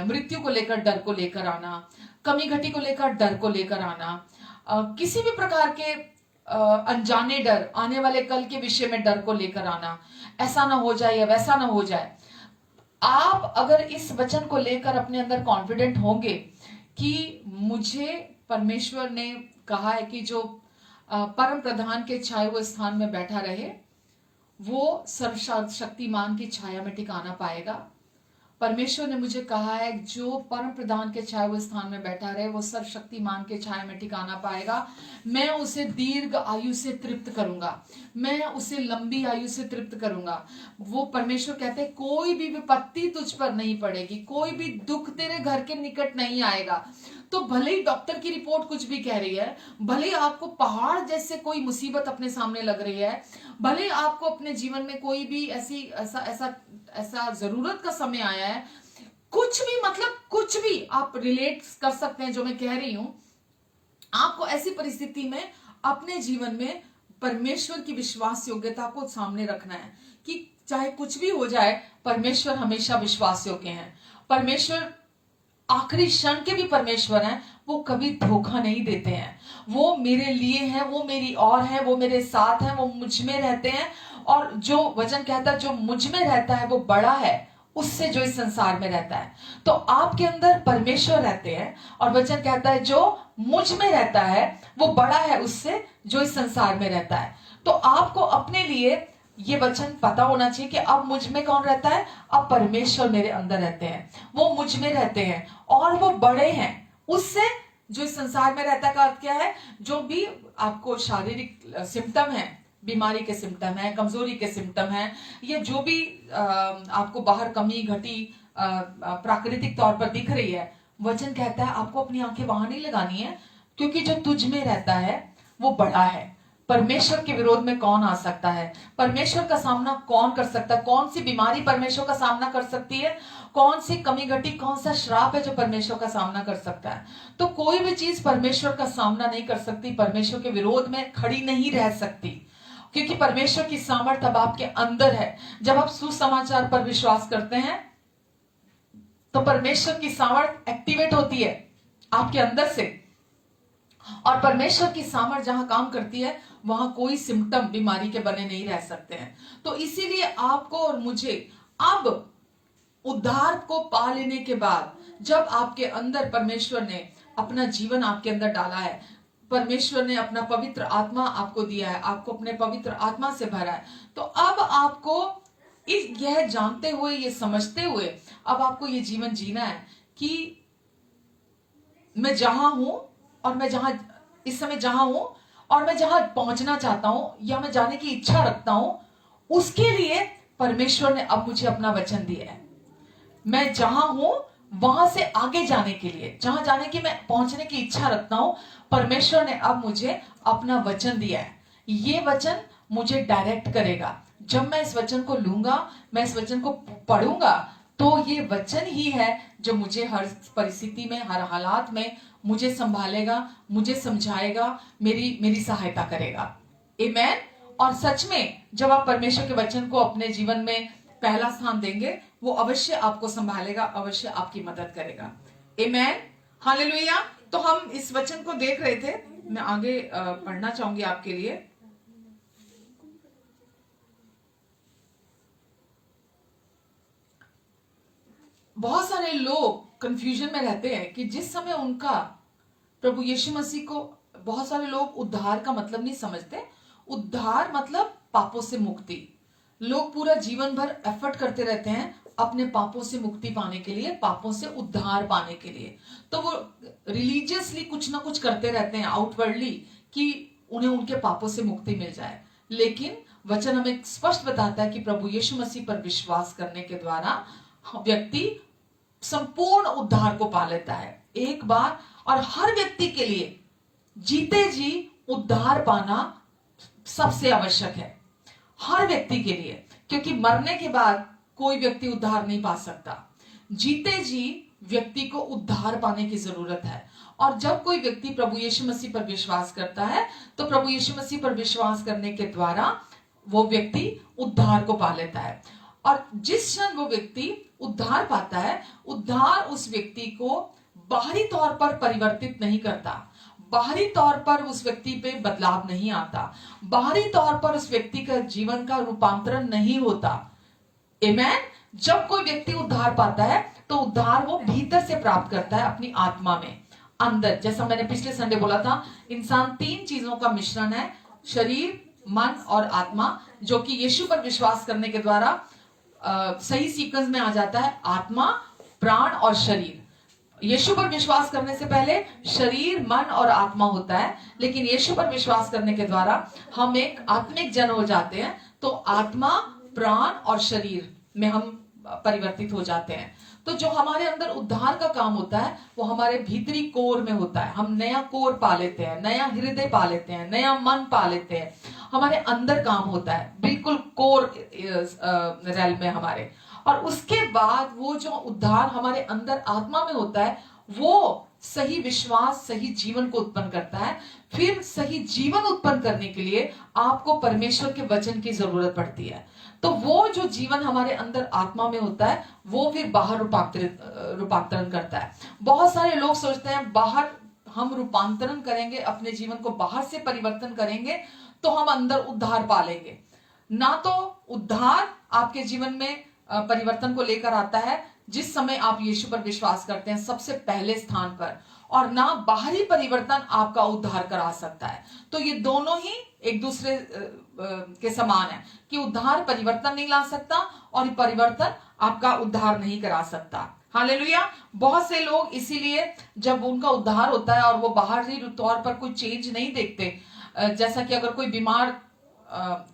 A: मृत्यु को लेकर डर को लेकर आना, कमी घटी को लेकर डर को लेकर आना, किसी भी प्रकार के अनजाने डर, आने वाले कल के विषय में डर को लेकर आना, ऐसा ना हो जाए या वैसा ना हो जाए। आप अगर इस वचन को लेकर अपने अंदर कॉन्फिडेंट होंगे कि मुझे परमेश्वर ने कहा है कि जो परम प्रधान के छाए हुए स्थान में बैठा रहे वो सर्वशक्तिमान की छाया में ठिकाना पाएगा। परमेश्वर ने मुझे कहा है जो परम प्रधान के छाए हुए स्थान में बैठा रहे वो सर्वशक्तिमान के छाया में ठिकाना पाएगा। मैं उसे दीर्घ आयु से तृप्त करूंगा, मैं उसे लंबी आयु से तृप्त करूंगा। वो परमेश्वर कहते हैं कोई भी विपत्ति तुझ पर नहीं पड़ेगी, कोई भी दुख तेरे घर के निकट नहीं आएगा। तो भले ही डॉक्टर की रिपोर्ट कुछ भी कह रही है, भले ही आपको पहाड़ जैसे कोई मुसीबत अपने सामने लग रही है, भले आपको अपने जीवन में कोई भी ऐसा जरूरत का समय आया है, कुछ भी, मतलब कुछ भी आप रिलेट कर सकते हैं जो मैं कह रही हूं। आपको ऐसी परिस्थिति में अपने जीवन में परमेश्वर की विश्वास योग्यता को सामने रखना है कि चाहे कुछ भी हो जाए, परमेश्वर हमेशा विश्वास योग्य हैं। परमेश्वर आखिरी क्षण के भी परमेश्वर हैं, वो कभी धोखा नहीं देते हैं। वो मेरे लिए हैं, वो मेरी और है, वो मेरे साथ हैं, वो मुझ में रहते हैं। और जो वचन कहता है जो मुझ में रहता है वो बड़ा है उससे जो इस संसार में रहता है। तो आपके अंदर परमेश्वर रहते हैं और वचन कहता है जो मुझ में रहता है वो बड़ा है उससे जो इस संसार में रहता है। तो आपको अपने लिए ये वचन पता होना चाहिए कि अब मुझ में कौन रहता है, अब परमेश्वर मेरे अंदर रहते हैं, वो मुझ में रहते हैं और वो बड़े हैं उससे जो इस संसार में रहता है। का अर्थ क्या है, जो भी आपको शारीरिक सिम्टम है, बीमारी के सिम्टम है, कमजोरी के सिम्टम है, या जो भी आपको बाहर कमी घटी प्राकृतिक तौर पर दिख रही है, वचन कहता है आपको अपनी आंखें वहां नहीं लगानी है, क्योंकि जो तुझ में रहता है वो बड़ा है। परमेश्वर के विरोध में कौन आ सकता है, परमेश्वर का सामना कौन कर सकता है, कौन सी बीमारी परमेश्वर का सामना कर सकती है, कौन सी कमी घटी, कौन सा श्राप है जो परमेश्वर का सामना कर सकता है। तो कोई भी चीज परमेश्वर का सामना नहीं कर सकती, परमेश्वर के विरोध में खड़ी नहीं रह सकती, क्योंकि परमेश्वर की सामर्थ अब आपके अंदर है। जब आप सुसमाचार पर विश्वास करते हैं तो परमेश्वर की सामर्थ एक्टिवेट होती है आपके अंदर से, और परमेश्वर की सामर्थ जहां काम करती है वहां कोई सिम्टम बीमारी के बने नहीं रह सकते हैं। तो इसीलिए आपको और मुझे अब उद्धार को पा लेने के बाद, जब आपके अंदर परमेश्वर ने अपना जीवन आपके अंदर डाला है, परमेश्वर ने अपना पवित्र आत्मा आपको दिया है, आपको अपने पवित्र आत्मा से भरा है, तो अब आपको यह जानते हुए, ये समझते हुए अब आपको ये जीवन जीना है कि मैं जहां हूं और मैं जहां इस समय जहां हूं और मैं जहां पहुंचना चाहता हूं या मैं जाने की इच्छा रखता हूं, उसके लिए परमेश्वर ने अब मुझे अपना वचन दिया है। मैं जहां हूं वहां से आगे जाने के लिए, जहां जाने की मैं पहुंचने की इच्छा रखता हूं, परमेश्वर ने अब मुझे अपना वचन दिया है। ये वचन मुझे डायरेक्ट करेगा। जब मैं इस वचन को लूंगा, मैं इस वचन को पढ़ूंगा, तो ये वचन ही है जो मुझे हर परिस्थिति में, हर हालात में मुझे संभालेगा, मुझे समझाएगा, मेरी सहायता करेगा। आमेन। और सच में जब आप परमेश्वर के वचन को अपने जीवन में पहला स्थान देंगे, वो अवश्य आपको संभालेगा, अवश्य आपकी मदद करेगा। आमेन, हालेलुया। तो हम इस वचन को देख रहे थे, मैं आगे पढ़ना चाहूंगी आपके लिए। बहुत सारे लोग कंफ्यूजन में रहते हैं कि जिस समय उनका प्रभु यीशु मसीह को, बहुत सारे लोग उद्धार का मतलब नहीं समझते। उद्धार मतलब पापों से मुक्ति। लोग पूरा जीवन भर एफर्ट करते रहते हैं अपने पापों से मुक्ति पाने के लिए, पापों से उद्धार पाने के लिए। तो वो रिलीजियसली कुछ ना कुछ करते रहते हैं आउटवर्डली कि उन्हें उनके पापों से मुक्ति मिल जाए। लेकिन वचन हमें स्पष्ट बताता है कि प्रभु यीशु मसीह पर विश्वास करने के द्वारा व्यक्ति संपूर्ण उद्धार को पा लेता है एक बार। और हर व्यक्ति के लिए जीते जी उद्धार पाना सबसे आवश्यक है, हर व्यक्ति के लिए, क्योंकि मरने के बाद कोई व्यक्ति उद्धार नहीं पा सकता। जीते जी व्यक्ति को उद्धार पाने की जरूरत है। और जब कोई व्यक्ति प्रभु यीशु मसीह पर विश्वास करता है, तो प्रभु यीशु मसीह पर विश्वास करने के द्वारा वो व्यक्ति उद्धार को पा लेता है। और जिस क्षण वो व्यक्ति उद्धार पाता है, उद्धार उस व्यक्ति को बाहरी तौर पर परिवर्तित नहीं करता, बाहरी तौर पर उस व्यक्ति पे बदलाव नहीं आता, बाहरी तौर पर उस व्यक्ति का जीवन का रूपांतरण नहीं होता। आमेन। जब कोई व्यक्ति उद्धार पाता है तो उद्धार वो भीतर से प्राप्त करता है, अपनी आत्मा में अंदर। जैसा मैंने पिछले संडे बोला था, इंसान 3 चीजों का मिश्रण है, शरीर, मन और आत्मा, जो कि यीशु पर विश्वास करने के द्वारा सही सीक्वेंस में आ जाता है, आत्मा, प्राण और शरीर। यीशु पर विश्वास करने से पहले शरीर, मन और आत्मा होता है, लेकिन यीशु पर विश्वास करने के द्वारा हम एक आत्मिक जन हो जाते हैं। तो आत्मा, प्राण और शरीर में हम परिवर्तित हो जाते हैं। तो जो हमारे अंदर उद्धार का काम होता है वो हमारे भीतरी कोर में होता है। हम नया कोर पा लेते हैं, नया हृदय पा लेते हैं, नया मन पा लेते हैं। हमारे अंदर काम होता है, बिल्कुल कोर रेल में हमारे। और उसके बाद वो जो उद्धार हमारे अंदर आत्मा में होता है, वो सही विश्वास, सही जीवन को उत्पन्न करता है। फिर सही जीवन उत्पन्न करने के लिए आपको परमेश्वर के वचन की जरूरत पड़ती है। तो वो जो जीवन हमारे अंदर आत्मा में होता है, वो फिर बाहर रूपांतरण करता है। बहुत सारे लोग सोचते हैं बाहर हम रूपांतरण करेंगे, अपने जीवन को बाहर से परिवर्तन करेंगे तो हम अंदर उद्धार पा लेंगे। ना तो उद्धार आपके जीवन में परिवर्तन को लेकर आता है जिस समय आप यीशु पर विश्वास करते हैं सबसे पहले स्थान पर, और ना बाहरी परिवर्तन आपका उद्धार करा सकता है। तो ये दोनों ही एक दूसरे के समान है कि उद्धार परिवर्तन नहीं ला सकता और परिवर्तन आपका उद्धार नहीं करा सकता। हालेलुया। बहुत से लोग इसीलिए जब उनका उद्धार होता है और वो बाहरी तौर पर कोई चेंज नहीं देखते, जैसा कि अगर कोई बीमार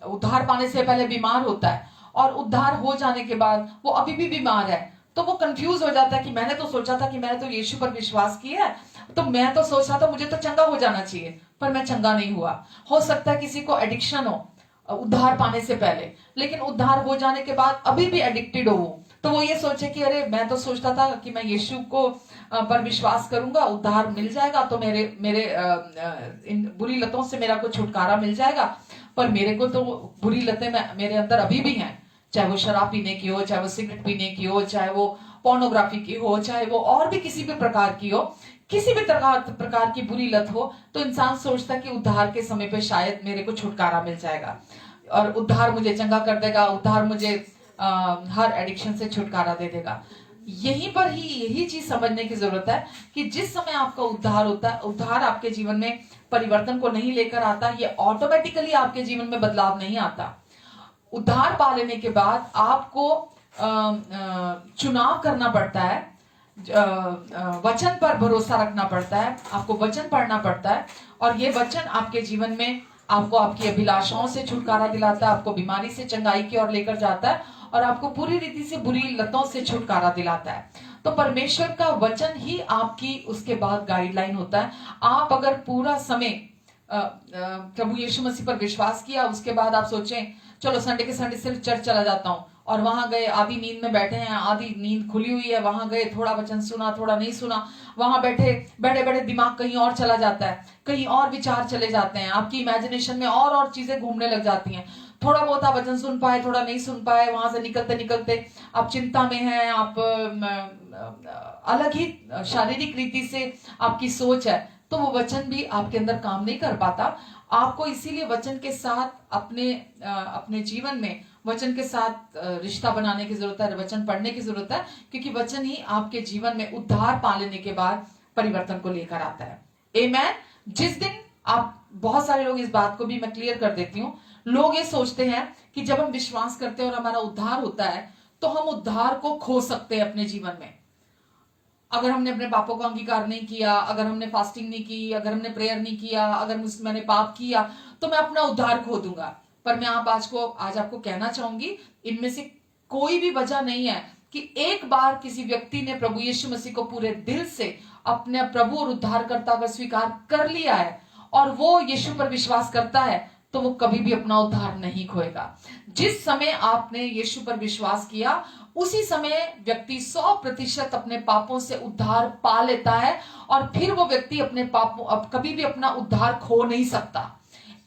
A: उद्धार पाने से पहले बीमार होता है और उद्धार हो जाने के बाद वो अभी भी बीमार है, तो वो कंफ्यूज हो जाता है कि मैंने तो सोचा था कि मैंने तो यीशु पर विश्वास किया है, तो मैं तो सोच रहा था मुझे तो चंगा हो जाना चाहिए, पर मैं चंगा नहीं हुआ। हो सकता है किसी को एडिक्शन हो उद्धार पाने से पहले, लेकिन उद्धार हो जाने के बाद अभी भी एडिक्टेड हो, तो वो ये सोचे कि अरे मैं तो सोचता था कि मैं यीशु को पर विश्वास करूंगा, उद्धार मिल जाएगा, तो मेरे इन बुरी लतों से मेरा को छुटकारा मिल जाएगा, पर मेरे को तो बुरी लतें मेरे अंदर अभी भी हैं, चाहे वो शराब पीने की हो, चाहे वो सिगरेट पीने की हो, चाहे वो पोर्नोग्राफी की हो, चाहे वो और भी किसी भी प्रकार की हो, किसी भी प्रकार की बुरी लत हो, तो इंसान सोचता है कि उद्धार के समय पे शायद मेरे को छुटकारा मिल जाएगा और उद्धार मुझे चंगा कर देगा, उद्धार मुझे हर एडिक्शन से छुटकारा दे देगा। यहीं पर ही यही चीज समझने की जरूरत है कि जिस समय आपका उद्धार होता है, उद्धार आपके जीवन में परिवर्तन को नहीं लेकर आता, ये ऑटोमेटिकली आपके जीवन में बदलाव नहीं आता। उद्धार पा लेने के बाद आपको चुनाव करना पड़ता है, वचन पर भरोसा रखना पड़ता है, आपको वचन पढ़ना पड़ता है, और ये वचन आपके जीवन में आपको आपकी अभिलाषाओं से छुटकारा दिलाता है, आपको बीमारी से चंगाई की ओर लेकर जाता है, और आपको पूरी रीति से बुरी लतों से छुटकारा दिलाता है। तो परमेश्वर का वचन ही आपकी उसके बाद गाइडलाइन होता है। आप अगर पूरा समय प्रभु यीशु मसीह पर विश्वास किया, उसके बाद आप सोचें चलो संडे के संडे सिर्फ चर्च चला जाता हूँ, और वहां गए आधी नींद में बैठे हैं, आधी नींद खुली हुई है, वहां गए थोड़ा वचन सुना थोड़ा नहीं सुना, वहां बैठे बैठे दिमाग कहीं और चला जाता है, कहीं और विचार चले जाते हैं, आपकी इमेजिनेशन में और चीजें घूमने लग जाती हैं। थोड़ा बहुत आप वचन सुन पाए, थोड़ा नहीं सुन पाए, वहां से निकलते निकलते आप चिंता में हैं, आप अलग ही शारीरिक रीति से आपकी सोच है, तो वो वचन भी आपके अंदर काम नहीं कर पाता। आपको इसीलिए वचन के साथ अपने जीवन में वचन के साथ रिश्ता बनाने की जरूरत है, वचन पढ़ने की जरूरत है, क्योंकि वचन ही आपके जीवन में उद्धार पा लेने के बाद परिवर्तन को लेकर आता है। आमेन। जिस दिन आप, बहुत सारे लोग, इस बात को भी मैं क्लियर कर देती हूँ, लोग ये सोचते हैं कि जब हम विश्वास करते हैं और हमारा उद्धार होता है तो हम उद्धार को खो सकते हैं अपने जीवन में। अगर हमने अपने पापों का अंगीकार नहीं किया, अगर हमने फास्टिंग नहीं की, अगर हमने प्रेयर नहीं किया, अगर मैंने पाप किया, तो मैं अपना उद्धार खो दूंगा। पर मैं आज आपको कहना चाहूंगी, इनमें से कोई भी वजह नहीं है कि एक बार किसी व्यक्ति ने प्रभु यीशु मसीह को पूरे दिल से अपने प्रभु और उद्धारकर्ता अगर स्वीकार कर लिया है और वो यीशु पर विश्वास करता है, तो वो कभी भी अपना उद्धार नहीं खोएगा। जिस समय आपने यीशु पर विश्वास किया, उसी समय व्यक्ति 100% अपने पापों से उद्धार पा लेता है, और फिर वो व्यक्ति अपने पापों अब कभी भी अपना उद्धार खो नहीं सकता।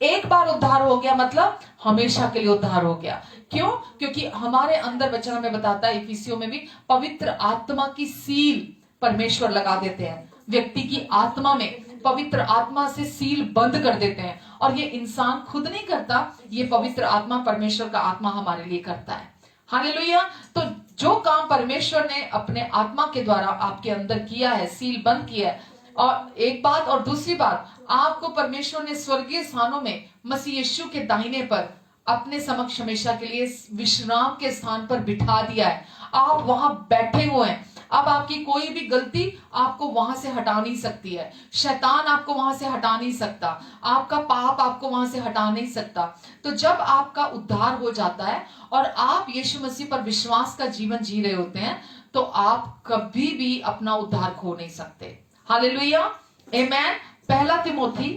A: एक बार उद्धार हो गया मतलब हमेशा के लिए उद्धार हो गया। क्यों? क्योंकि हमारे अंदर वचन हमें बताता है, इफिसियों में भी, पवित्र आत्मा की सील परमेश्वर लगा देते हैं व्यक्ति की आत्मा में, पवित्र आत्मा से सील बंद कर देते हैं, और ये इंसान खुद नहीं करता, ये पवित्र आत्मा, परमेश्वर का आत्मा हमारे लिए करता है। हालेलुया। तो जो काम परमेश्वर ने अपने आत्मा के द्वारा आपके अंदर किया है, सील बंद किया है, और एक बात, और दूसरी बात, आपको परमेश्वर ने स्वर्गीय स्थानों में मसीह यीशु के दाहिने पर अपने समक्ष हमेशा के लिए विश्राम के स्थान पर बिठा दिया है। आप वहां बैठे हुए हैं। अब आपकी कोई भी गलती आपको वहां से हटा नहीं सकती है, शैतान आपको वहां से हटा नहीं सकता, आपका पाप आपको वहां से हटा नहीं सकता। तो जब आपका उद्धार हो जाता है और आप यीशु मसीह पर विश्वास का जीवन जी रहे होते हैं, तो आप कभी भी अपना उद्धार खो नहीं सकते। हालेलुया। आमेन। पहला तिमोथी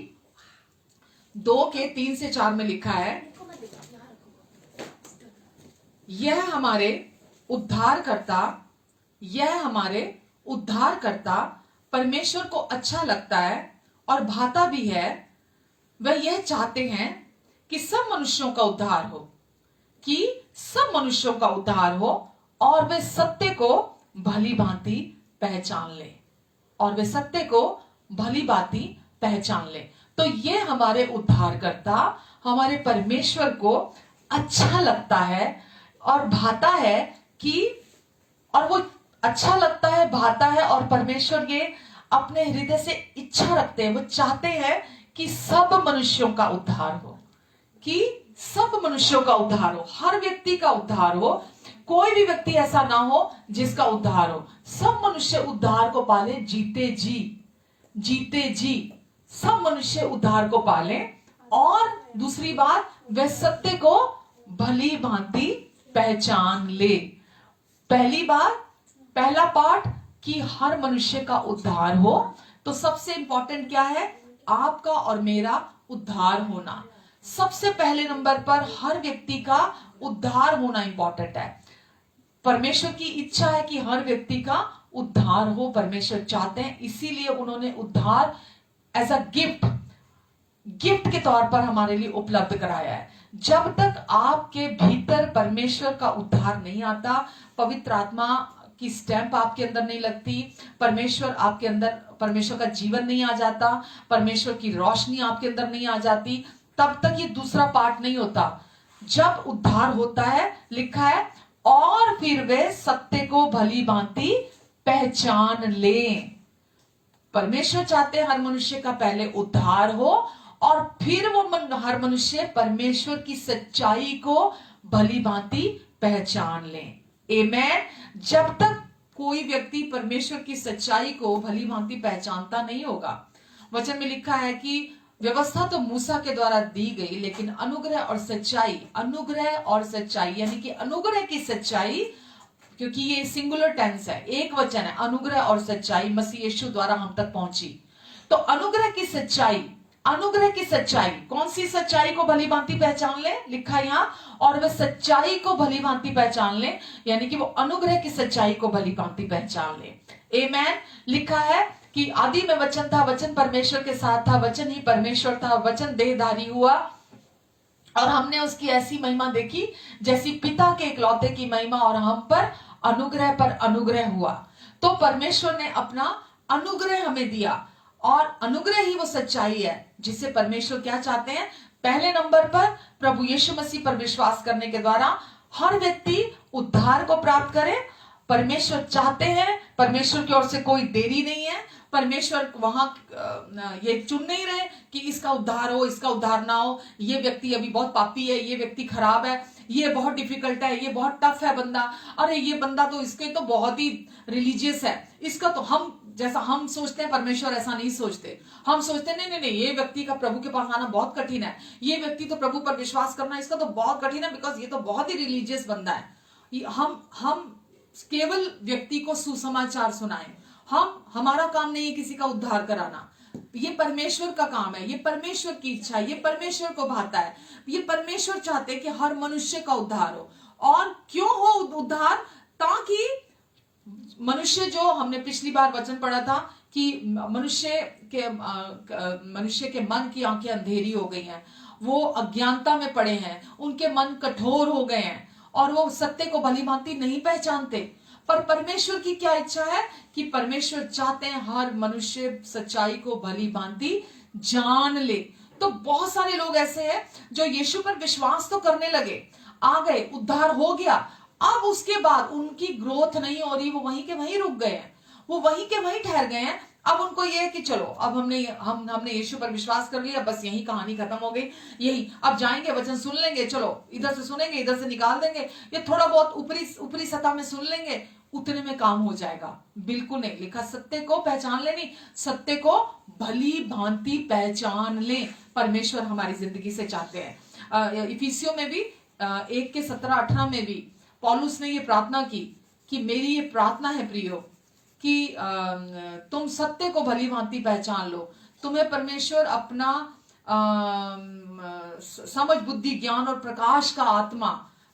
A: 2:3-4 में लिखा है, यह हमारे उद्धारकर्ता परमेश्वर को अच्छा लगता है और भाता भी है। वह यह चाहते हैं कि सब मनुष्यों का उद्धार हो, और वे सत्य को भली भांति पहचान ले। तो ये हमारे उद्धारकर्ता, हमारे परमेश्वर को अच्छा लगता है और भाता है कि और वो अच्छा लगता है, भाता है, और परमेश्वर ये अपने हृदय से इच्छा रखते हैं, वो चाहते हैं कि सब मनुष्यों का उद्धार हो, कि सब मनुष्यों का उद्धार हो, हर व्यक्ति का उद्धार हो, कोई भी व्यक्ति ऐसा ना हो जिसका उद्धार हो, सब मनुष्य उद्धार को पाले, जीते जी सब मनुष्य उद्धार को पाले। और दूसरी बात, वह सत्य को भली भांति पहचान ले। पहली बात, पहला पार्ट कि हर मनुष्य का उद्धार हो, तो सबसे इंपॉर्टेंट क्या है, आपका और मेरा उद्धार होना। सबसे पहले नंबर पर हर व्यक्ति का उद्धार होना इंपॉर्टेंट है। परमेश्वर की इच्छा है कि हर व्यक्ति का उद्धार हो, परमेश्वर चाहते हैं, इसीलिए उन्होंने उद्धार एज अ गिफ्ट के तौर पर हमारे लिए उपलब्ध कराया है। जब तक आपके भीतर परमेश्वर का उद्धार नहीं आता, पवित्र आत्मा की स्टैंप आपके अंदर नहीं लगती, परमेश्वर आपके अंदर, परमेश्वर का जीवन नहीं आ जाता, परमेश्वर की रोशनी आपके अंदर नहीं आ जाती, तब तक ये दूसरा पार्ट नहीं होता। जब उद्धार होता है, लिखा है, और फिर वे सत्य को भली भांति पहचान लें। परमेश्वर चाहते हैं हर मनुष्य का पहले उद्धार हो, और फिर वो हर मनुष्य परमेश्वर की सच्चाई को भली भांति पहचान ले। आमेन। जब तक कोई व्यक्ति परमेश्वर की सच्चाई को भली भांति पहचानता नहीं होगा, वचन में लिखा है कि व्यवस्था तो मूसा के द्वारा दी गई, लेकिन अनुग्रह और सच्चाई यानी कि अनुग्रह की सच्चाई, क्योंकि ये सिंगुलर टेंस है, एक वचन है, अनुग्रह और सच्चाई मसीह यीशु द्वारा हम तक पहुंची। तो अनुग्रह की सच्चाई, कौन सी सच्चाई को भली भांति पहचान ले, लिखा यहां, और वह सच्चाई को भली भांति पहचान ले, यानी कि वो अनुग्रह की सच्चाई को भली भांति पहचान ले। आमेन। लिखा है कि आदि में वचन था, वचन परमेश्वर के साथ था, वचन ही परमेश्वर था, वचन देहधारी हुआ और हमने उसकी ऐसी महिमा देखी जैसी पिता के इकलौते की महिमा, और हम पर अनुग्रह हुआ। तो परमेश्वर ने अपना अनुग्रह हमें दिया, और अनुग्रह ही वो सच्चाई है जिसे परमेश्वर क्या चाहते हैं, पहले नंबर पर प्रभु यीशु मसीह पर विश्वास करने के द्वारा हर व्यक्ति उद्धार को प्राप्त करे। परमेश्वर चाहते हैं, परमेश्वर की ओर से कोई देरी नहीं है, परमेश्वर वहां ये चुन नहीं रहे कि इसका उद्धार हो, इसका उद्धार ना हो, ये व्यक्ति अभी बहुत पापी है, ये व्यक्ति खराब है, ये बहुत डिफिकल्ट है, ये बहुत टफ है बंदा, अरे ये बंदा तो, इसके तो बहुत ही रिलीजियस है, इसका तो, हम जैसा हम सोचते हैं परमेश्वर ऐसा नहीं सोचते। हम सोचते हैं नहीं, ये व्यक्ति का प्रभु के पास आना बहुत कठिन है, ये व्यक्ति तो प्रभु पर विश्वास करना इसका तो बहुत कठिन है, बिकॉज ये तो बहुत ही रिलीजियस बंदा है। हम केवल व्यक्ति को सुसमाचार सुनाएं, हमारा काम नहीं है किसी का उद्धार कराना, ये परमेश्वर का काम है, ये परमेश्वर की इच्छा है, ये परमेश्वर को भाता है, ये परमेश्वर चाहते हैं कि हर मनुष्य का उद्धार हो। और क्यों हो उद्धार, ताकि मनुष्य, जो हमने पिछली बार वचन पढ़ा था कि मनुष्य के मन की आंखें अंधेरी हो गई हैं, वो अज्ञानता में पड़े हैं, उनके मन कठोर हो गए हैं और वो सत्य को भली भांति नहीं पहचानते। पर परमेश्वर की क्या इच्छा है कि परमेश्वर चाहते हैं हर मनुष्य सच्चाई को भली भांति जान ले। तो बहुत सारे लोग ऐसे हैं जो यीशु पर विश्वास तो करने लगे, आ गए, उद्धार हो गया, अब उसके बाद उनकी ग्रोथ नहीं हो रही, वो वहीं के वहीं रुक गए हैं, वो वहीं के वहीं ठहर गए हैं। अब उनको ये है कि चलो अब हमने यीशु पर विश्वास कर लिया, बस यही कहानी खत्म हो गई, यही अब जाएंगे वचन सुन लेंगे, चलो इधर से सुनेंगे इधर से निकाल देंगे, ये थोड़ा बहुत ऊपरी सतह में सुन लेंगे, उतने में काम हो जाएगा। बिल्कुल नहीं, लिखा सत्य को पहचान ले, नहीं, सत्य को भली भांति पहचान ले, परमेश्वर हमारी जिंदगी से चाहते हैं। इफिसियों में भी 1:17-18 में भी पौलुस ने ये प्रार्थना की कि मेरी ये प्रार्थना है प्रियो कि तुम सत्य को भली भांति पहचान लो, तुम्हें परमेश्वर अपना समझ बुद्धि ज्ञान और प्रकाश का आत्मा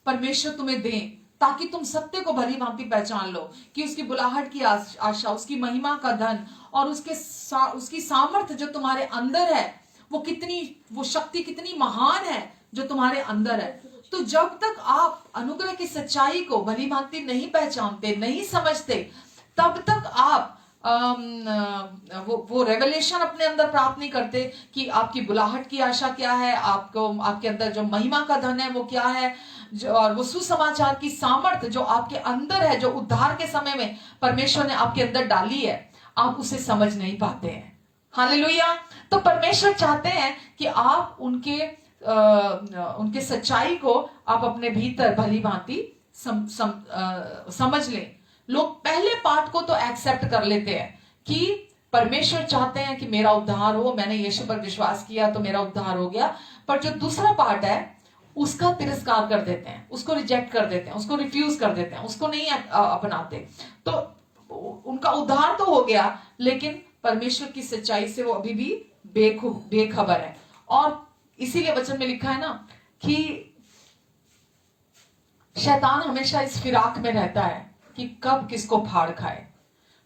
A: परमेश्वर तुम्हें दे, ताकि तुम सत्य को भली भांति पहचान लो कि उसकी बुलाहट की आशा, उसकी महिमा का धन और उसकी सामर्थ्य जो तुम्हारे अंदर है, वो शक्ति कितनी महान है जो तुम्हारे अंदर है। तो जब तक आप अनुग्रह की सच्चाई को भली भांति नहीं पहचानते, नहीं समझते, तब तक आप वो रेवलेशन अपने अंदर प्राप्त नहीं करते कि आपकी बुलाहट की आशा क्या है, आपके अंदर जो महिमा का धन है वो क्या है, और वो सुसमाचार की सामर्थ्य जो आपके अंदर है, जो उद्धार के समय में परमेश्वर ने आपके अंदर डाली है, आप उसे समझ नहीं पाते हैं। हालेलुया। तो परमेश्वर चाहते हैं कि आप उनके सच्चाई को आप अपने भीतर भली भांति समझ लें। लोग पहले पार्ट को तो एक्सेप्ट कर लेते हैं कि परमेश्वर चाहते हैं कि मेरा उद्धार हो, मैंने यीशु पर विश्वास किया तो मेरा उद्धार हो गया, पर जो दूसरा पार्ट है उसका तिरस्कार कर देते हैं, उसको रिजेक्ट कर देते हैं, उसको रिफ्यूज कर देते हैं, उसको नहीं अपनाते। तो उनका उद्धार तो हो गया, लेकिन परमेश्वर की सच्चाई से वो अभी भी बेखबर है। और इसीलिए वचन में लिखा है ना कि शैतान हमेशा इस फिराक में रहता है कि कब किसको फाड़ खाए।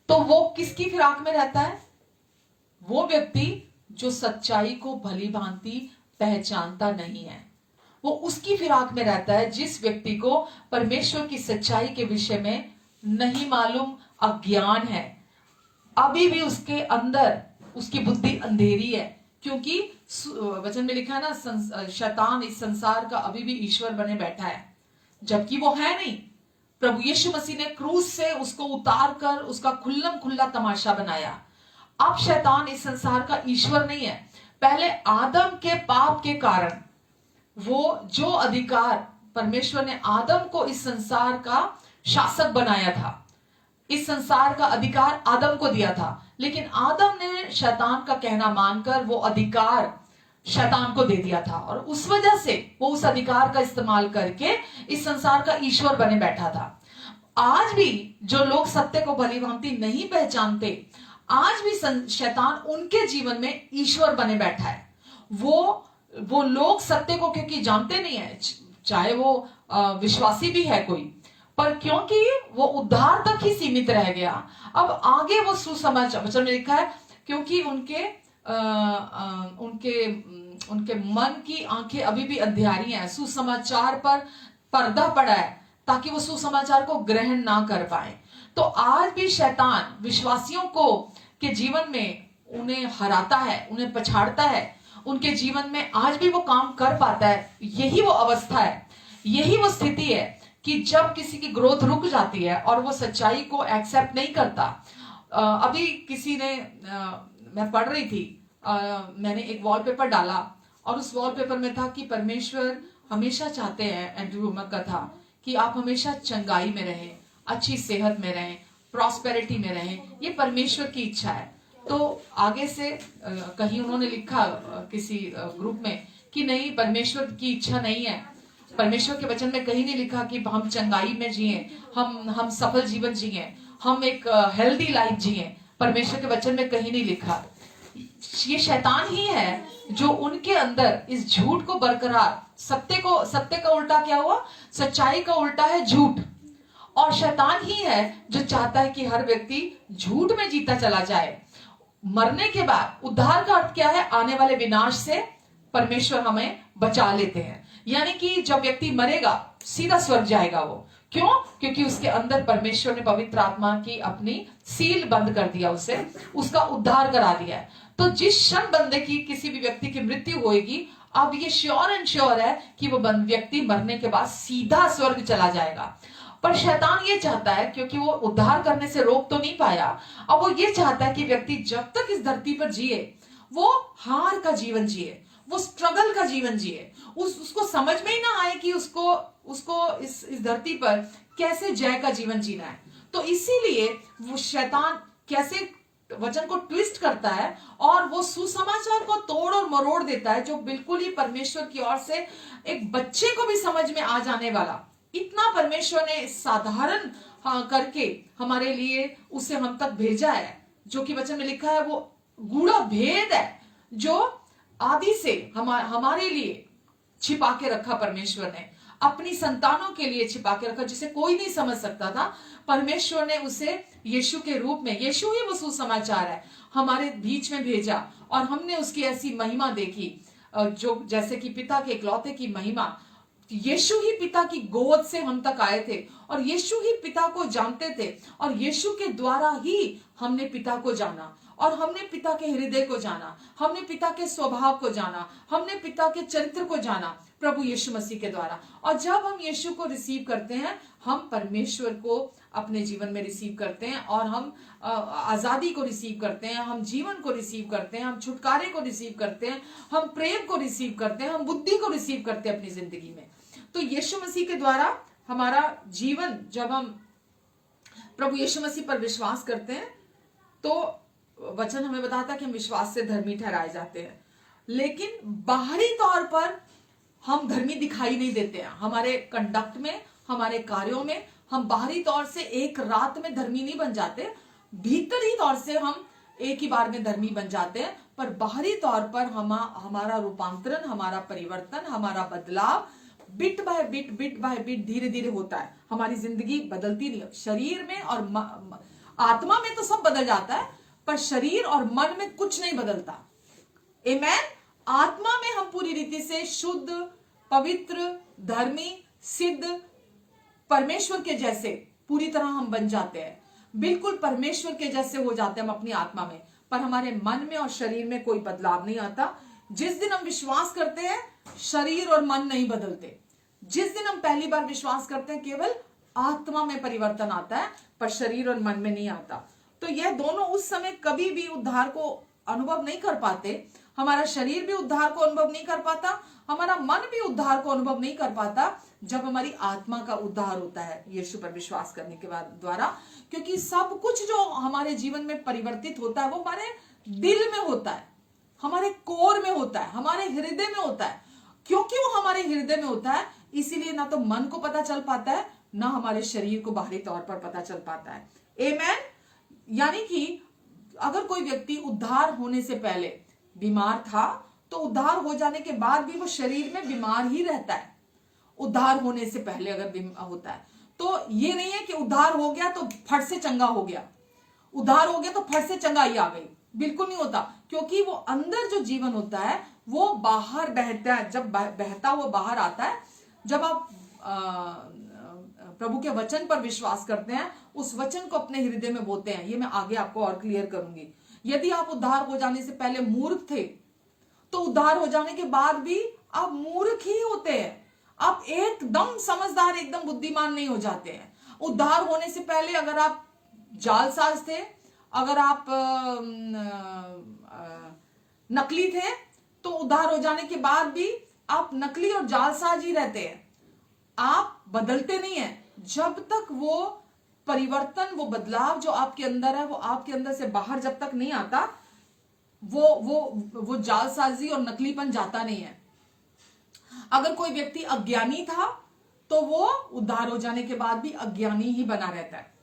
A: तो वो किसकी फिराक में रहता है? वो व्यक्ति जो सच्चाई को भली भांति पहचानता नहीं है, वो उसकी फिराक में रहता है जिस व्यक्ति को परमेश्वर की सच्चाई के विषय में नहीं मालूम, अज्ञान है, अभी भी उसके अंदर उसकी बुद्धि अंधेरी है। क्योंकि वचन में लिखा है ना, शैतान इस संसार का अभी भी ईश्वर बने बैठा है, जबकि वो है नहीं। प्रभु यीशु मसीह ने क्रूस से उसको उतार कर उसका खुल्लम खुल्ला तमाशा बनाया। अब शैतान इस संसार का ईश्वर नहीं है। पहले आदम के पाप के कारण वो जो अधिकार परमेश्वर ने आदम को इस संसार का शासक बनाया था, इस संसार का अधिकार आदम को दिया था, लेकिन आदम ने शैतान का कहना मानकर वो अधिकार शैतान को दे दिया था, और उस वजह से वो उस अधिकार का इस्तेमाल करके इस संसार का ईश्वर बने बैठा था। आज भी जो लोग सत्य को भली भांति नहीं पहचानते, आज भी शैतान उनके जीवन में ईश्वर बने बैठा है। वो लोग सत्य को क्योंकि जानते नहीं है, चाहे वो विश्वासी भी है कोई, पर क्योंकि वो उद्धार तक ही सीमित रह गया, अब आगे वो सुसमाचार, वचन में लिखा है, क्योंकि उनके मन की आंखें अभी भी अंधियारी हैं, सुसमाचार पर पर्दा पड़ा है ताकि वो सुसमाचार को ग्रहण ना कर पाए। तो आज भी शैतान विश्वासियों के जीवन में उन्हें हराता है, उन्हें पछाड़ता है, उनके जीवन में आज भी वो काम कर पाता है। यही वो अवस्था है, यही वो स्थिति है कि जब किसी की ग्रोथ रुक जाती है और वो सच्चाई को एक्सेप्ट नहीं करता। अभी किसी ने मैं पढ़ रही थी, मैंने एक वॉलपेपर डाला और उस वॉलपेपर में था कि परमेश्वर हमेशा चाहते हैं, एंड्रयू वुमर का था, कि आप हमेशा चंगाई में रहें, अच्छी सेहत में रहें, प्रॉस्पेरिटी में रहें, ये परमेश्वर की इच्छा है। तो आगे से कहीं उन्होंने लिखा किसी ग्रुप में कि नहीं, परमेश्वर की इच्छा नहीं है, परमेश्वर के वचन में कहीं नहीं लिखा कि हम चंगाई में जिए, हम सफल जीवन जिए, हम एक हेल्दी लाइफ जिए। परमेश्वर के वचन में कहीं नहीं लिखा। ये शैतान ही है जो उनके अंदर इस झूठ को बरकरार, सत्य का उल्टा क्या हुआ? सच्चाई का उल्टा है झूठ। और शैतान ही है जो चाहता है कि हर व्यक्ति झूठ में जीता चला जाए। मरने के बाद उद्धार का अर्थ क्या है? आने वाले विनाश से परमेश्वर हमें बचा लेते हैं। यानी कि जब व्यक्ति मरेगा सीधा स्वर्ग जाएगा वो। क्यों? क्योंकि उसके अंदर परमेश्वर ने पवित्र आत्मा की अपनी सील बंद कर दिया, उसे उसका उद्धार करा दिया है। तो जिस क्षण बंदे की, किसी भी व्यक्ति की मृत्यु होगी, अब ये श्योर एंड श्योर है कि वो व्यक्ति मरने के बाद सीधा स्वर्ग चला जाएगा। पर शैतान ये चाहता है, क्योंकि वो उद्धार करने से रोक तो नहीं पाया, अब वो ये चाहता है कि व्यक्ति जब तक इस धरती पर जिए वो हार का जीवन जिए, वो स्ट्रगल का जीवन जिए, उसको समझ में ही ना आए कि उसको इस धरती पर कैसे जय का जीवन जीना है। तो इसीलिए वो शैतान कैसे वचन को ट्विस्ट करता है और वो सुसमाचार को तोड़ और मरोड़ देता है, जो बिल्कुल ही परमेश्वर की ओर से एक बच्चे को भी समझ में आ जाने वाला, इतना परमेश्वर ने साधारण करके हमारे लिए उसे हम तक भेजा है, जो कि वचन में लिखा है वो गूढ़ा भेद है जो आदि से हमारे लिए छिपा के रखा परमेश्वर ने, अपनी संतानों के लिए छिपा के रखा, जिसे कोई नहीं समझ सकता था। परमेश्वर ने उसे यीशु के रूप में, यीशु ही वो सुसमाचार है, हमारे बीच में भेजा और हमने उसकी ऐसी महिमा देखी, जो जैसे कि पिता के इकलौते की महिमा। यीशु ही पिता की गोद से हम तक आए थे और यीशु ही पिता को जानते थे और यीशु के द्वारा ही हमने पिता को जाना। और हमने पिता के हृदय को जाना, हमने पिता के स्वभाव को जाना, हमने पिता के चरित्र को जाना प्रभु यीशु मसीह के द्वारा। और जब हम यीशु को रिसीव करते हैं, हम परमेश्वर को अपने जीवन में रिसीव करते हैं, और हम आजादी को रिसीव करते हैं, हम जीवन को रिसीव करते हैं, हम छुटकारे को रिसीव करते हैं, हम प्रेम को रिसीव करते हैं, हम बुद्धि को रिसीव करते हैं अपनी जिंदगी में। तो यीशु मसीह के द्वारा हमारा जीवन, जब हम प्रभु यीशु मसीह पर विश्वास करते हैं, तो वचन हमें बताता है कि हम विश्वास से धर्मी ठहराए जाते हैं। लेकिन बाहरी तौर पर हम धर्मी दिखाई नहीं देते हैं। हमारे कंडक्ट में, हमारे कार्यों में हम बाहरी तौर से एक रात में धर्मी नहीं बन जाते, भीतरी तौर से हम एक ही बार में धर्मी बन जाते हैं। पर बाहरी तौर पर हमारा रूपांतरण, हमारा परिवर्तन, हमारा बदलाव बिट बाय बिट धीरे धीरे होता है। हमारी जिंदगी बदलती नहीं है। शरीर में और आत्मा में तो सब बदल जाता है, पर शरीर और मन में कुछ नहीं बदलता। आमेन। आत्मा में हम पूरी रीति से शुद्ध, पवित्र, धर्मी, सिद्ध, परमेश्वर के जैसे पूरी तरह हम बन जाते हैं। बिल्कुल परमेश्वर के जैसे हो जाते हैं हम अपनी आत्मा में, पर हमारे मन में और शरीर में कोई बदलाव नहीं आता। जिस दिन हम विश्वास करते हैं, शरीर और मन नहीं बदलते। जिस दिन हम पहली बार विश्वास करते हैं, केवल आत्मा में परिवर्तन आता है, पर शरीर और मन में नहीं आता। तो यह दोनों उस समय कभी भी उद्धार को अनुभव नहीं कर पाते। हमारा शरीर भी उद्धार को अनुभव नहीं कर पाता, हमारा मन भी उद्धार को अनुभव नहीं कर पाता, जब हमारी आत्मा का उद्धार होता है यीशु पर विश्वास करने के बाद द्वारा। क्योंकि सब कुछ जो हमारे जीवन में परिवर्तित होता है, वो हमारे दिल में होता है, हमारे कोर में होता है, हमारे हृदय में होता है। क्योंकि वो हमारे हृदय में होता है, इसीलिए ना तो मन को पता चल पाता है, ना हमारे शरीर को बाहरी तौर पर पता चल पाता है। आमेन। यानी कि अगर कोई व्यक्ति उद्धार होने से पहले बीमार था, तो उद्धार हो जाने के बाद भी वो शरीर में बीमार ही रहता है। उद्धार होने से पहले अगर होता है, तो ये नहीं है कि उद्धार हो गया तो फट से चंगा हो गया, उद्धार हो गया तो फट से चंगाई आ गई। बिल्कुल नहीं होता। क्योंकि वो अंदर जो जीवन होता है वो बाहर बहता है। जब बहता हुआ बाहर आता है, जब आप प्रभु के वचन पर विश्वास करते हैं, उस वचन को अपने हृदय में बोते हैं। ये मैं आगे आपको और क्लियर करूंगी। यदि आप उद्धार हो जाने से पहले मूर्ख थे, तो उद्धार हो जाने के बाद भी आप मूर्ख ही होते हैं। आप एकदम समझदार, एकदम बुद्धिमान नहीं हो जाते हैं। उद्धार होने से पहले अगर आप जालसाज थे, अगर आप नकली थे, तो उद्धार हो जाने के बाद भी आप नकली और जालसाज ही रहते हैं। आप बदलते नहीं हैं। जब तक वो परिवर्तन, वो बदलाव जो आपके अंदर है, वो आपके अंदर से बाहर जब तक नहीं आता, वो जालसाजी और नकलीपन जाता नहीं है। अगर कोई व्यक्ति अज्ञानी था, तो वो उद्धार हो जाने के बाद भी अज्ञानी ही बना रहता है।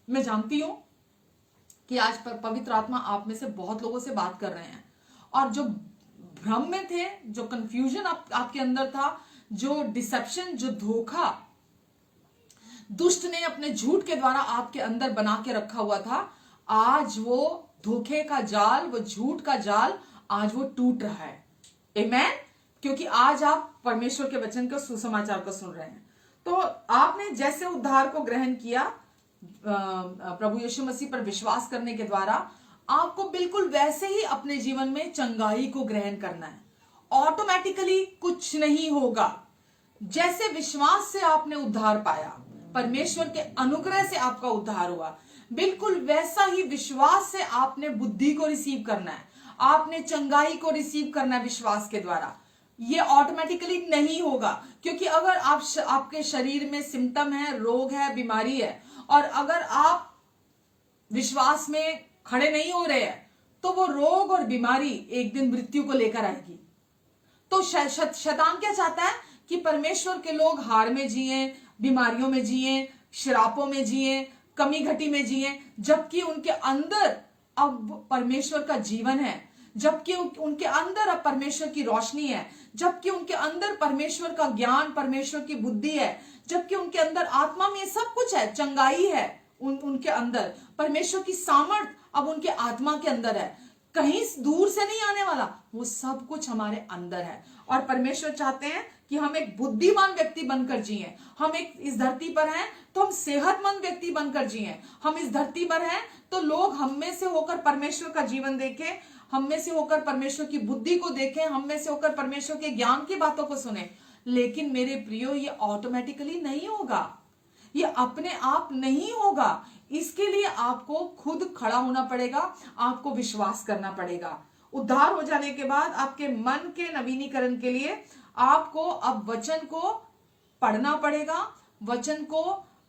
A: मैं जानती हूं कि आज पर पवित्र आत्मा आप में से बहुत लोगों से बात कर रहे हैं, और जो भ्रम में थे, जो कंफ्यूजन आपके अंदर था, जो डिसेप्शन, जो धोखा दुष्ट ने अपने झूठ के द्वारा आपके अंदर बना के रखा हुआ था, आज वो धोखे का जाल, वो झूठ का जाल, आज वो टूट रहा है। आमेन। क्योंकि आज आप परमेश्वर के वचन के सुसमाचार को सुन रहे हैं। तो आपने जैसे उद्धार को ग्रहण किया प्रभु यीशु मसीह पर विश्वास करने के द्वारा, आपको बिल्कुल वैसे ही अपने जीवन में चंगाई को ग्रहण करना है। ऑटोमेटिकली कुछ नहीं होगा। जैसे विश्वास से आपने उद्धार पाया, परमेश्वर के अनुग्रह से आपका उद्धार हुआ, बिल्कुल वैसा ही विश्वास से आपने बुद्धि को रिसीव करना है, आपने चंगाई को रिसीव करना है विश्वास के द्वारा। ये ऑटोमेटिकली नहीं होगा। क्योंकि अगर आपके शरीर में सिम्टम है, रोग है, बीमारी है, और अगर आप विश्वास में खड़े नहीं हो रहे हैं, तो वो रोग और बीमारी एक दिन मृत्यु को लेकर आएगी। तो शैतान क्या चाहता है कि परमेश्वर के लोग हार में जिए, बीमारियों में जिए, श्रापों में जिए, कमी घटी में जिए, जबकि उनके अंदर अब परमेश्वर का जीवन है, जबकि उनके अंदर अब परमेश्वर की रोशनी है, जबकि उनके अंदर परमेश्वर का ज्ञान, परमेश्वर की बुद्धि है, जबकि उनके अंदर आत्मा में सब कुछ है, चंगाई है उनके अंदर, परमेश्वर की सामर्थ अब उनके आत्मा के अंदर है, कहीं दूर से नहीं आने वाला, वो सब कुछ हमारे अंदर है। और परमेश्वर चाहते हैं कि हम एक बुद्धिमान व्यक्ति बनकर जिए, हम एक इस धरती पर हैं तो हम सेहतमंद व्यक्ति बनकर जिए, हम इस धरती पर हैं तो लोग हम में से होकर परमेश्वर का जीवन देखें, हम में से होकर परमेश्वर की बुद्धि को देखें, हम में से होकर परमेश्वर के ज्ञान की बातों को सुने। लेकिन मेरे प्रियो, ये ऑटोमेटिकली नहीं होगा, ये अपने आप नहीं होगा। इसके लिए आपको खुद खड़ा होना पड़ेगा, आपको विश्वास करना पड़ेगा। उद्धार हो जाने के बाद आपके मन के नवीनीकरण के लिए आपको अब वचन को पढ़ना पड़ेगा, वचन को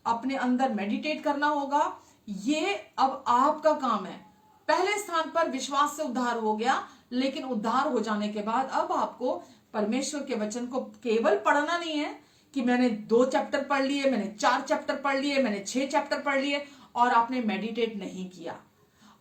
A: अपने अंदर मेडिटेट करना होगा। ये अब आपका काम है। पहले स्थान पर विश्वास से उद्धार हो गया, लेकिन उद्धार हो जाने के बाद अब आपको परमेश्वर के वचन को केवल पढ़ना नहीं है कि मैंने 2 चैप्टर पढ़ लिए, मैंने 4 चैप्टर पढ़ लिए, मैंने 6 चैप्टर पढ़ लिए और आपने मेडिटेट नहीं किया।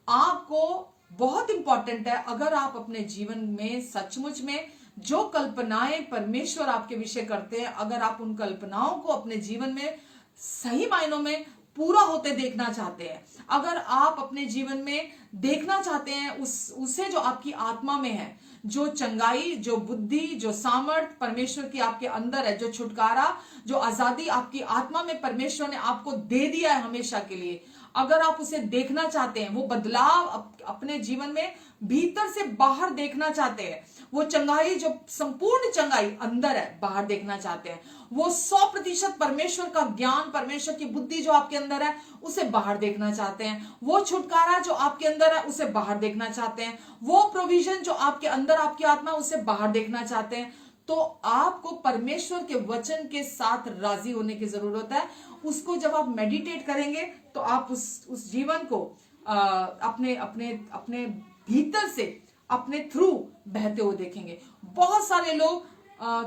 A: आपको बहुत इंपॉर्टेंट है, अगर आप अपने जीवन में सचमुच में जो कल्पनाएं परमेश्वर आपके विषय करते हैं, अगर आप उन कल्पनाओं को अपने जीवन में सही मायनों में पूरा होते देखना चाहते हैं, अगर आप अपने जीवन में देखना चाहते हैं उसे जो आपकी आत्मा में है, जो चंगाई, जो बुद्धि, जो सामर्थ परमेश्वर की आपके अंदर है, जो छुटकारा, जो आजादी आपकी आत्मा में परमेश्वर ने आपको दे दिया है हमेशा के लिए, अगर आप उसे देखना चाहते हैं, वो बदलाव अपने जीवन में भीतर से बाहर देखना चाहते हैं, वो चंगाई, जो संपूर्ण चंगाई अंदर है, बाहर देखना चाहते हैं, वो 100% परमेश्वर का ज्ञान, परमेश्वर की बुद्धि जो आपके अंदर है उसे बाहर देखना चाहते हैं, वो छुटकारा जो आपके अंदर है उसे बाहर देखना चाहते हैं, वो प्रोविजन जो आपके अंदर आपकी आत्मा उसे बाहर देखना चाहते हैं, तो आपको परमेश्वर के वचन के साथ राजी होने की जरूरत है। उसको जब आप मेडिटेट करेंगे तो आप उस जीवन को अपने अपने अपने भीतर से, अपने थ्रू बहते हुए देखेंगे। बहुत सारे लोग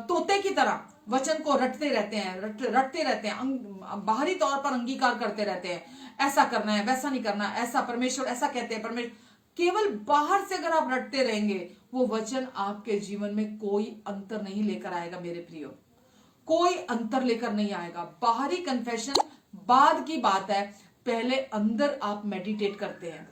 A: तोते की तरह वचन को रटते रहते हैं, बाहरी तौर पर अंगीकार करते रहते हैं, ऐसा करना है, वैसा नहीं करना, ऐसा परमेश्वर ऐसा कहते हैं, परमेश्वर। केवल बाहर से अगर आप रटते रहेंगे, वो वचन आपके जीवन में कोई अंतर नहीं लेकर आएगा मेरे प्रियो, कोई अंतर लेकर नहीं आएगा। बाहरी कन्फेशन बाद की बात है, पहले अंदर आप मेडिटेट करते हैं,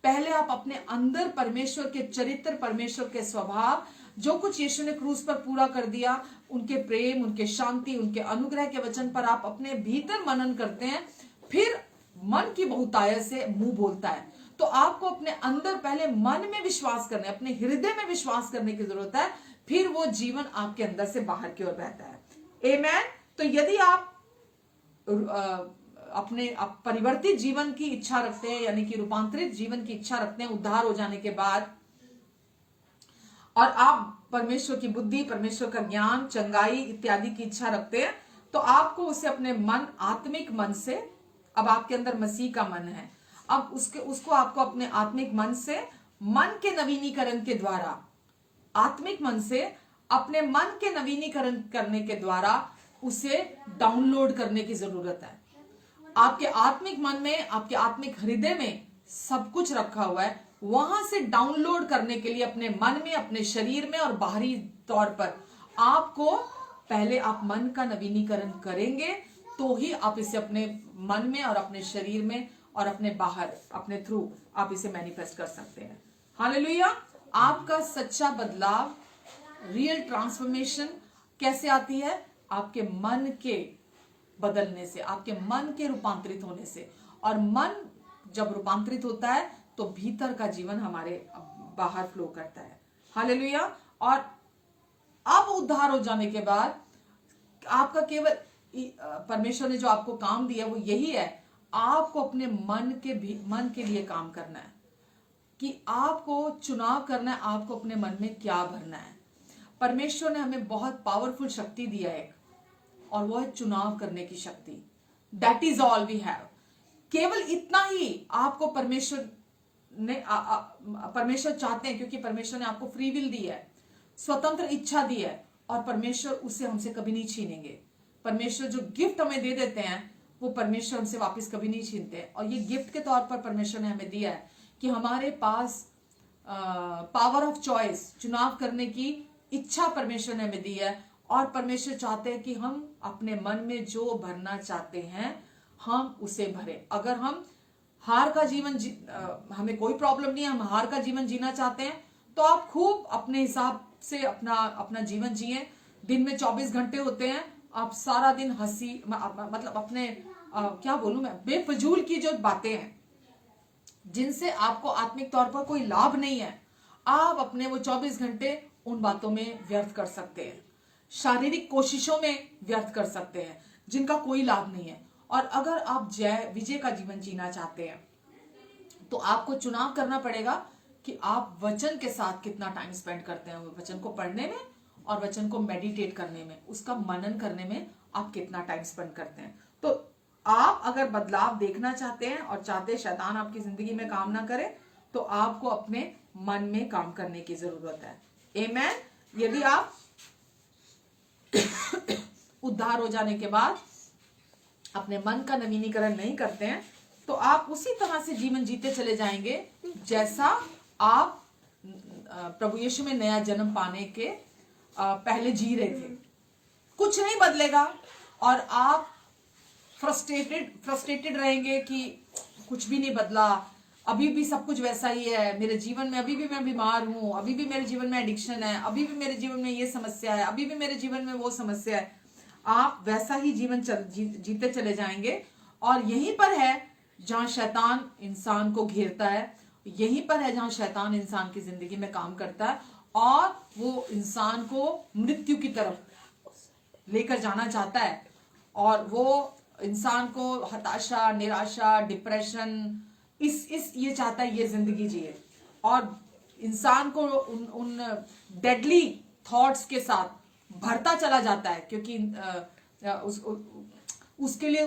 A: पहले आप अपने अंदर परमेश्वर के चरित्र, परमेश्वर के स्वभाव, जो कुछ यीशु ने क्रूस पर पूरा कर दिया, उनके प्रेम, उनके शांति, उनके अनुग्रह के वचन पर आप अपने भीतर मनन करते हैं। फिर मन की बहुतायत से मुंह बोलता है, तो आपको अपने अंदर पहले मन में विश्वास करने, अपने हृदय में विश्वास करने की जरूरत है, फिर वो जीवन आपके अंदर से बाहर की ओर बहता है। आमेन। तो यदि आप अपने परिवर्तित जीवन की इच्छा रखते हैं, यानी कि रूपांतरित जीवन की इच्छा रखते हैं उद्धार हो जाने के बाद, और आप परमेश्वर की बुद्धि, परमेश्वर का ज्ञान, चंगाई इत्यादि की इच्छा रखते हैं, तो आपको उसे अपने मन, आत्मिक मन से, अब आपके अंदर मसीह का मन है, अब उसको आपको अपने आत्मिक मन से, मन के नवीनीकरण के द्वारा, आत्मिक मन से अपने मन के नवीनीकरण करने के द्वारा उसे डाउनलोड करने की जरूरत है। आपके आत्मिक मन में, आपके आत्मिक हृदय में सब कुछ रखा हुआ है, वहां से डाउनलोड करने के लिए अपने मन में, अपने शरीर में और बाहरी तौर पर आपको पहले आप मन का नवीनीकरण करेंगे, तो ही आप इसे अपने मन में और अपने शरीर में और अपने बाहर, अपने थ्रू आप इसे मैनिफेस्ट कर सकते हैं। हालेलुया। आपका सच्चा बदलाव, रियल ट्रांसफॉर्मेशन कैसे आती है? आपके मन के बदलने से, आपके मन के रूपांतरित होने से। और मन जब रूपांतरित होता है तो भीतर का जीवन हमारे बाहर फ्लो करता है। हालेलुया। और अब उद्धार हो जाने के बाद आपका केवल परमेश्वर ने जो आपको काम दिया वो यही है, आपको अपने मन के लिए काम करना है, कि आपको चुनाव करना है, आपको अपने मन में क्या भरना है। परमेश्वर ने हमें बहुत पावरफुल शक्ति दिया है, और वो है चुनाव करने की शक्ति। That is all we have. केवल इतना ही आपको परमेश्वर चाहते हैं, क्योंकि परमेश्वर ने आपको फ्री विल दी है, स्वतंत्र इच्छा दी है, और परमेश्वर उसे हमसे कभी नहीं छीनेंगे। परमेश्वर जो गिफ्ट हमें दे देते हैं वो परमेश्वर हमसे वापस कभी नहीं छीनते। और ये गिफ्ट के तौर पर परमेश्वर ने हमें दिया है कि हमारे पास पावर ऑफ चॉइस, चुनाव करने की इच्छा परमेश्वर ने हमें दी है। और परमेश्वर चाहते हैं कि हम अपने मन में जो भरना चाहते हैं हम उसे भरें। अगर हम हार का जीवन हमें कोई प्रॉब्लम नहीं है, हम हार का जीवन जीना चाहते हैं, तो आप खूब अपने हिसाब से अपना जीवन जिए, दिन में 24 घंटे होते हैं, आप सारा दिन हंसी मतलब अपने क्या बोलूं मैं, बेफजूल की जो बातें हैं जिनसे आपको आत्मिक तौर पर कोई लाभ नहीं है, आप अपने वो 24 घंटे उन बातों में व्यर्थ कर सकते हैं, शारीरिक कोशिशों में व्यर्थ कर सकते हैं जिनका कोई लाभ नहीं है। और अगर आप जय विजय का जीवन जीना चाहते हैं तो आपको चुनाव करना पड़ेगा कि आप वचन के साथ कितना टाइम स्पेंड करते हैं, वचन को पढ़ने में और वचन को मेडिटेट करने में, उसका मनन करने में आप कितना टाइम स्पेंड करते हैं। तो आप अगर बदलाव देखना चाहते हैं और चाहते हैं शैतान आपकी जिंदगी में काम ना करे, तो आपको अपने मन में काम करने की जरूरत है। आमेन। यदि आप उद्धार हो जाने के बाद अपने मन का नवीनीकरण नहीं करते हैं तो आप उसी तरह से जीवन जीते चले जाएंगे जैसा आप प्रभु यीशु में नया जन्म पाने के पहले जी रहे थे। कुछ नहीं बदलेगा और आप फ्रस्ट्रेटेड रहेंगे कि कुछ भी नहीं बदला, अभी भी सब कुछ वैसा ही है मेरे जीवन में, अभी भी मैं बीमार हूं, अभी भी मेरे जीवन में एडिक्शन है, अभी भी मेरे जीवन में ये समस्या है, अभी भी मेरे जीवन में वो समस्या है। आप वैसा ही जीवन जीते चले जाएंगे। और यहीं पर है जहां शैतान इंसान को घेरता है, यहीं पर है जहां शैतान इंसान की जिंदगी में काम करता है और वो इंसान को मृत्यु की तरफ लेकर जाना चाहता है और वो इंसान को हताशा, निराशा, डिप्रेशन इस ये चाहता है ये जिंदगी जिए और इंसान को उन डेडली थॉट्स के साथ भरता चला जाता है, क्योंकि उसके लिए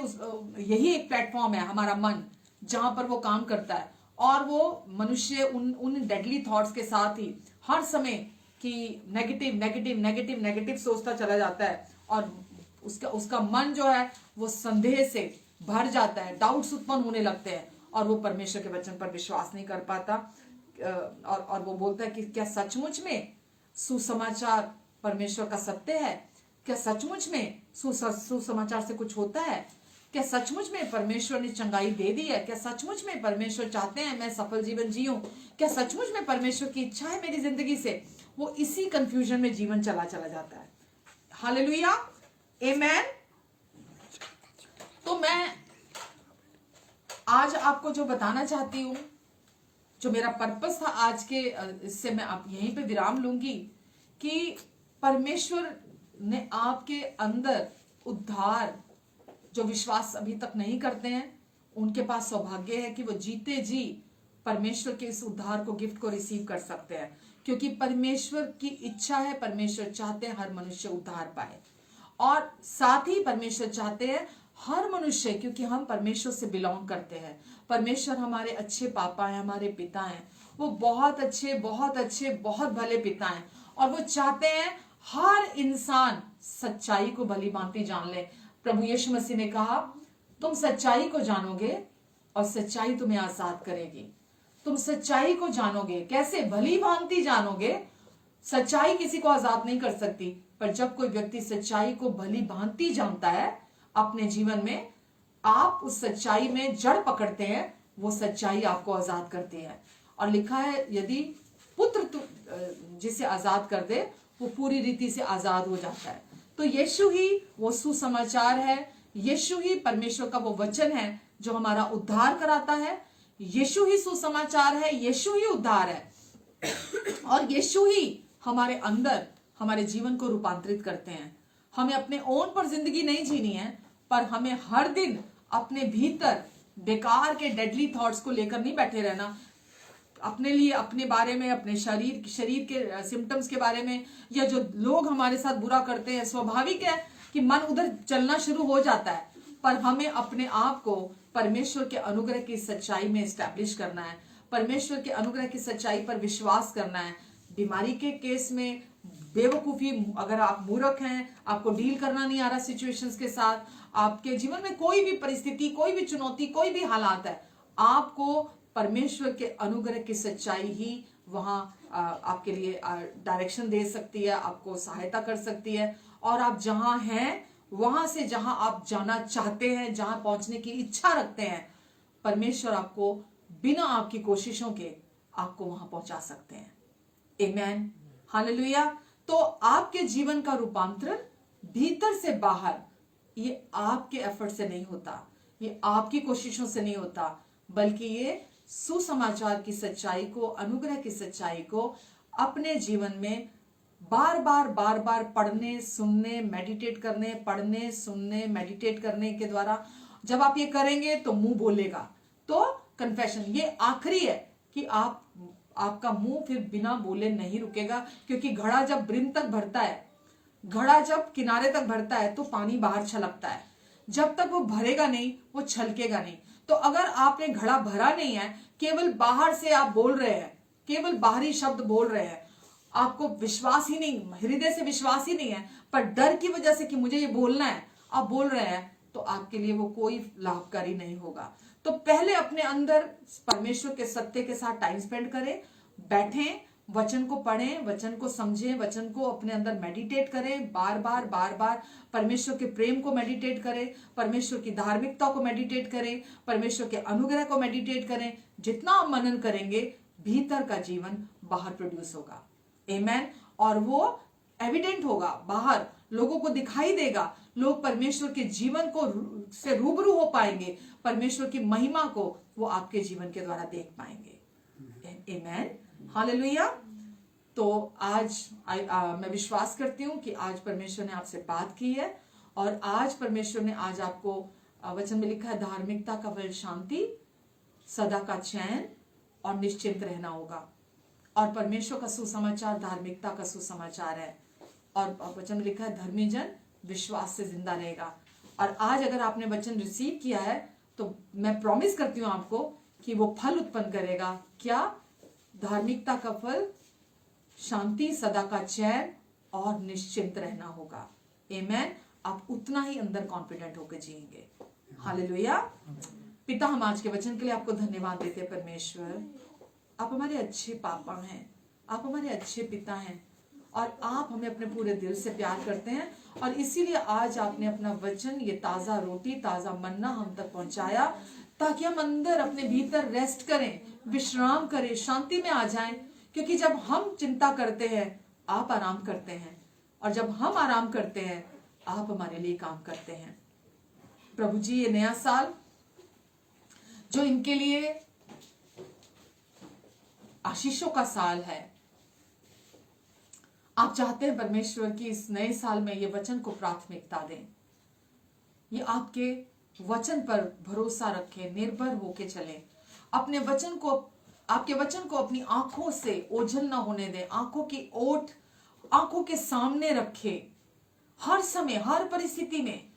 A: यही एक प्लेटफॉर्म है हमारा मन, जहां पर वो काम करता है। और वो मनुष्य उन डेडली थॉट्स के साथ ही हर समय की नेगेटिव नेगेटिव नेगेटिव नेगेटिव सोचता चला जाता है और उसका मन जो है वो संदेह से भर जाता है, डाउट्स उत्पन्न होने लगते हैं और वो परमेश्वर के वचन पर विश्वास नहीं कर पाता। और वो बोलता है कि क्या सचमुच में सुसमाचार परमेश्वर का सत्य है? क्या सचमुच में सुसमाचार से कुछ होता है? क्या सचमुच में परमेश्वर ने चंगाई दे दी है? क्या सचमुच में परमेश्वर चाहते हैं मैं सफल जीवन जीऊं? क्या सचमुच में परमेश्वर की इच्छा है मेरी जिंदगी से? वो इसी कंफ्यूजन में जीवन चला जाता है। हालेलुया, आमेन। तो मैं आज आपको जो बताना चाहती हूं, जो मेरा पर्पस था आज के, इससे मैं आप यहीं पे विराम लूंगी कि परमेश्वर ने आपके अंदर उद्धार, जो विश्वास अभी तक नहीं करते हैं उनके पास सौभाग्य है कि वो जीते जी परमेश्वर के इस उद्धार को, गिफ्ट को रिसीव कर सकते हैं, क्योंकि परमेश्वर की इच्छा है, परमेश्वर चाहते हैं हर मनुष्य उद्धार पाए। और साथ ही परमेश्वर चाहते हैं हर मनुष्य, क्योंकि हम परमेश्वर से बिलोंग करते हैं, परमेश्वर हमारे अच्छे पापा हैं, हमारे पिता हैं, वो बहुत अच्छे बहुत भले पिता हैं और वो चाहते हैं हर इंसान सच्चाई को भली भांति जान ले। प्रभु यीशु मसीह ने कहा तुम सच्चाई को जानोगे और सच्चाई तुम्हें आजाद करेगी। तुम सच्चाई को जानोगे, कैसे? भली भांति जानोगे। सच्चाई किसी को आजाद नहीं कर सकती, पर जब कोई व्यक्ति सच्चाई को भली भांति जानता है अपने जीवन में, आप उस सच्चाई में जड़ पकड़ते हैं, वो सच्चाई आपको आजाद करती है। और लिखा है यदि पुत्र जिसे आजाद कर दे वो पूरी रीति से आजाद हो जाता है। तो यीशु ही वो सुसमाचार है, यीशु ही परमेश्वर का वो वचन है जो हमारा उद्धार कराता है। यीशु ही सुसमाचार है, यीशु ही उद्धार है और यीशु ही हमारे अंदर हमारे जीवन को रूपांतरित करते हैं। हमें अपने ओन पर जिंदगी नहीं जीनी है, पर हमें हर दिन अपने भीतर बेकार के डेडली थॉट्स को लेकर नहीं बैठे रहना। अपने लिए, अपने बारे में, अपने शरीर के सिम्टम्स के बारे में, या जो लोग हमारे साथ बुरा करते हैं, स्वाभाविक है कि मन उधर चलना शुरू हो जाता है, पर हमें अपने आप को परमेश्वर के अनुग्रह की सच्चाई में एस्टैब्लिश करना है, परमेश्वर के अनुग्रह की सच्चाई पर विश्वास करना है। बीमारी के केस में बेवकूफी, अगर आप मूर्ख हैं, आपको डील करना नहीं आ रहा सिचुएशंस के साथ, आपके जीवन में कोई भी परिस्थिति, कोई भी चुनौती, कोई भी हालात है, आपको परमेश्वर के अनुग्रह की सच्चाई ही वहां आपके लिए डायरेक्शन दे सकती है, आपको सहायता कर सकती है। और आप जहां हैं वहां से जहां आप जाना चाहते हैं, जहां पहुंचने की इच्छा रखते हैं, परमेश्वर आपको बिना आपकी कोशिशों के आपको वहां पहुंचा सकते हैं। आमेन, हालेलुया। तो आपके जीवन का रूपांतरण भीतर से बाहर, ये आपके एफर्ट से नहीं होता, ये आपकी कोशिशों से नहीं होता, बल्कि ये सुसमाचार की सच्चाई को, अनुग्रह की सच्चाई को अपने जीवन में बार बार पढ़ने, सुनने, मेडिटेट करने, पढ़ने, सुनने, मेडिटेट करने के द्वारा जब आप ये करेंगे तो मुंह बोलेगा। तो कन्फेशन ये आखिरी है कि आपका मुंह फिर बिना बोले नहीं रुकेगा, क्योंकि घड़ा जब ब्रिम तक भरता है, घड़ा जब किनारे तक भरता है तो पानी बाहर छलकता है, जब तक वो भरेगा नहीं वो छलकेगा नहीं। तो अगर आपने घड़ा भरा नहीं है, केवल बाहर से आप बोल रहे हैं, केवल बाहरी शब्द बोल रहे हैं, आपको विश्वास ही नहीं, हृदय से विश्वास ही नहीं है, पर डर की वजह से कि मुझे ये बोलना है आप बोल रहे हैं, तो आपके लिए वो कोई लाभकारी नहीं होगा। तो पहले अपने अंदर परमेश्वर के सत्य के साथ टाइम स्पेंड करें, बैठें, वचन को पढ़ें, वचन को समझें, वचन को अपने अंदर मेडिटेट करें, बार बार परमेश्वर के प्रेम को मेडिटेट करें, परमेश्वर की धार्मिकता को मेडिटेट करें, परमेश्वर के अनुग्रह को मेडिटेट करें। जितना आप मनन करेंगे, भीतर का जीवन बाहर प्रोड्यूस होगा। आमेन। और वो एविडेंट होगा, बाहर लोगों को दिखाई देगा, लोग परमेश्वर के जीवन को से रूबरू हो पाएंगे, परमेश्वर की महिमा को वो आपके जीवन के द्वारा देख पाएंगे। आमेन, हालेलुया। तो आज मैं विश्वास करती हूँ कि आज परमेश्वर ने आपसे बात की है, और आज परमेश्वर ने आज आपको वचन में लिखा है धार्मिकता का फल शांति, सदा का चैन और निश्चिंत रहना होगा। और परमेश्वर का सुसमाचार धार्मिकता का सुसमाचार है, और वचन में लिखा है धर्मी जन विश्वास से जिंदा रहेगा। और आज अगर आपने वचन रिसीव किया है तो मैं प्रॉमिस करती हूँ आपको कि वो फल उत्पन्न करेगा। क्या? धार्मिकता का फल शांति, सदा का चैन और निश्चिंत रहना होगा। आमेन। आप उतना ही अंदर कॉन्फिडेंट होकर जिएंगे। हालेलुया। पिता, हम आज के वचन के लिए आपको धन्यवाद देते हैं। परमेश्वर, आप हमारे अच्छे पापा हैं, आप हमारे अच्छे पिता हैं, और आप हमें अपने पूरे दिल से प्यार करते हैं। और इसीलिए आज आपने अपना वचन, ये ताजा रोटी, ताजा मन्ना हम तक पहुंचाया, ताकि हम अंदर अपने भीतर रेस्ट करें, विश्राम करें, शांति में आ जाएं। क्योंकि जब हम चिंता करते हैं आप आराम करते हैं, और जब हम आराम करते हैं आप हमारे लिए काम करते हैं। प्रभु जी, ये नया साल जो इनके लिए आशीषों का साल है, आप चाहते हैं परमेश्वर की इस नए साल में ये वचन को प्राथमिकता दें, ये आपके वचन पर भरोसा रखें, निर्भर होके चलें, अपने वचन को, आपके वचन को अपनी आंखों से ओझल ना होने दें, आंखों की ओट आंखों के सामने रखें, हर समय हर परिस्थिति में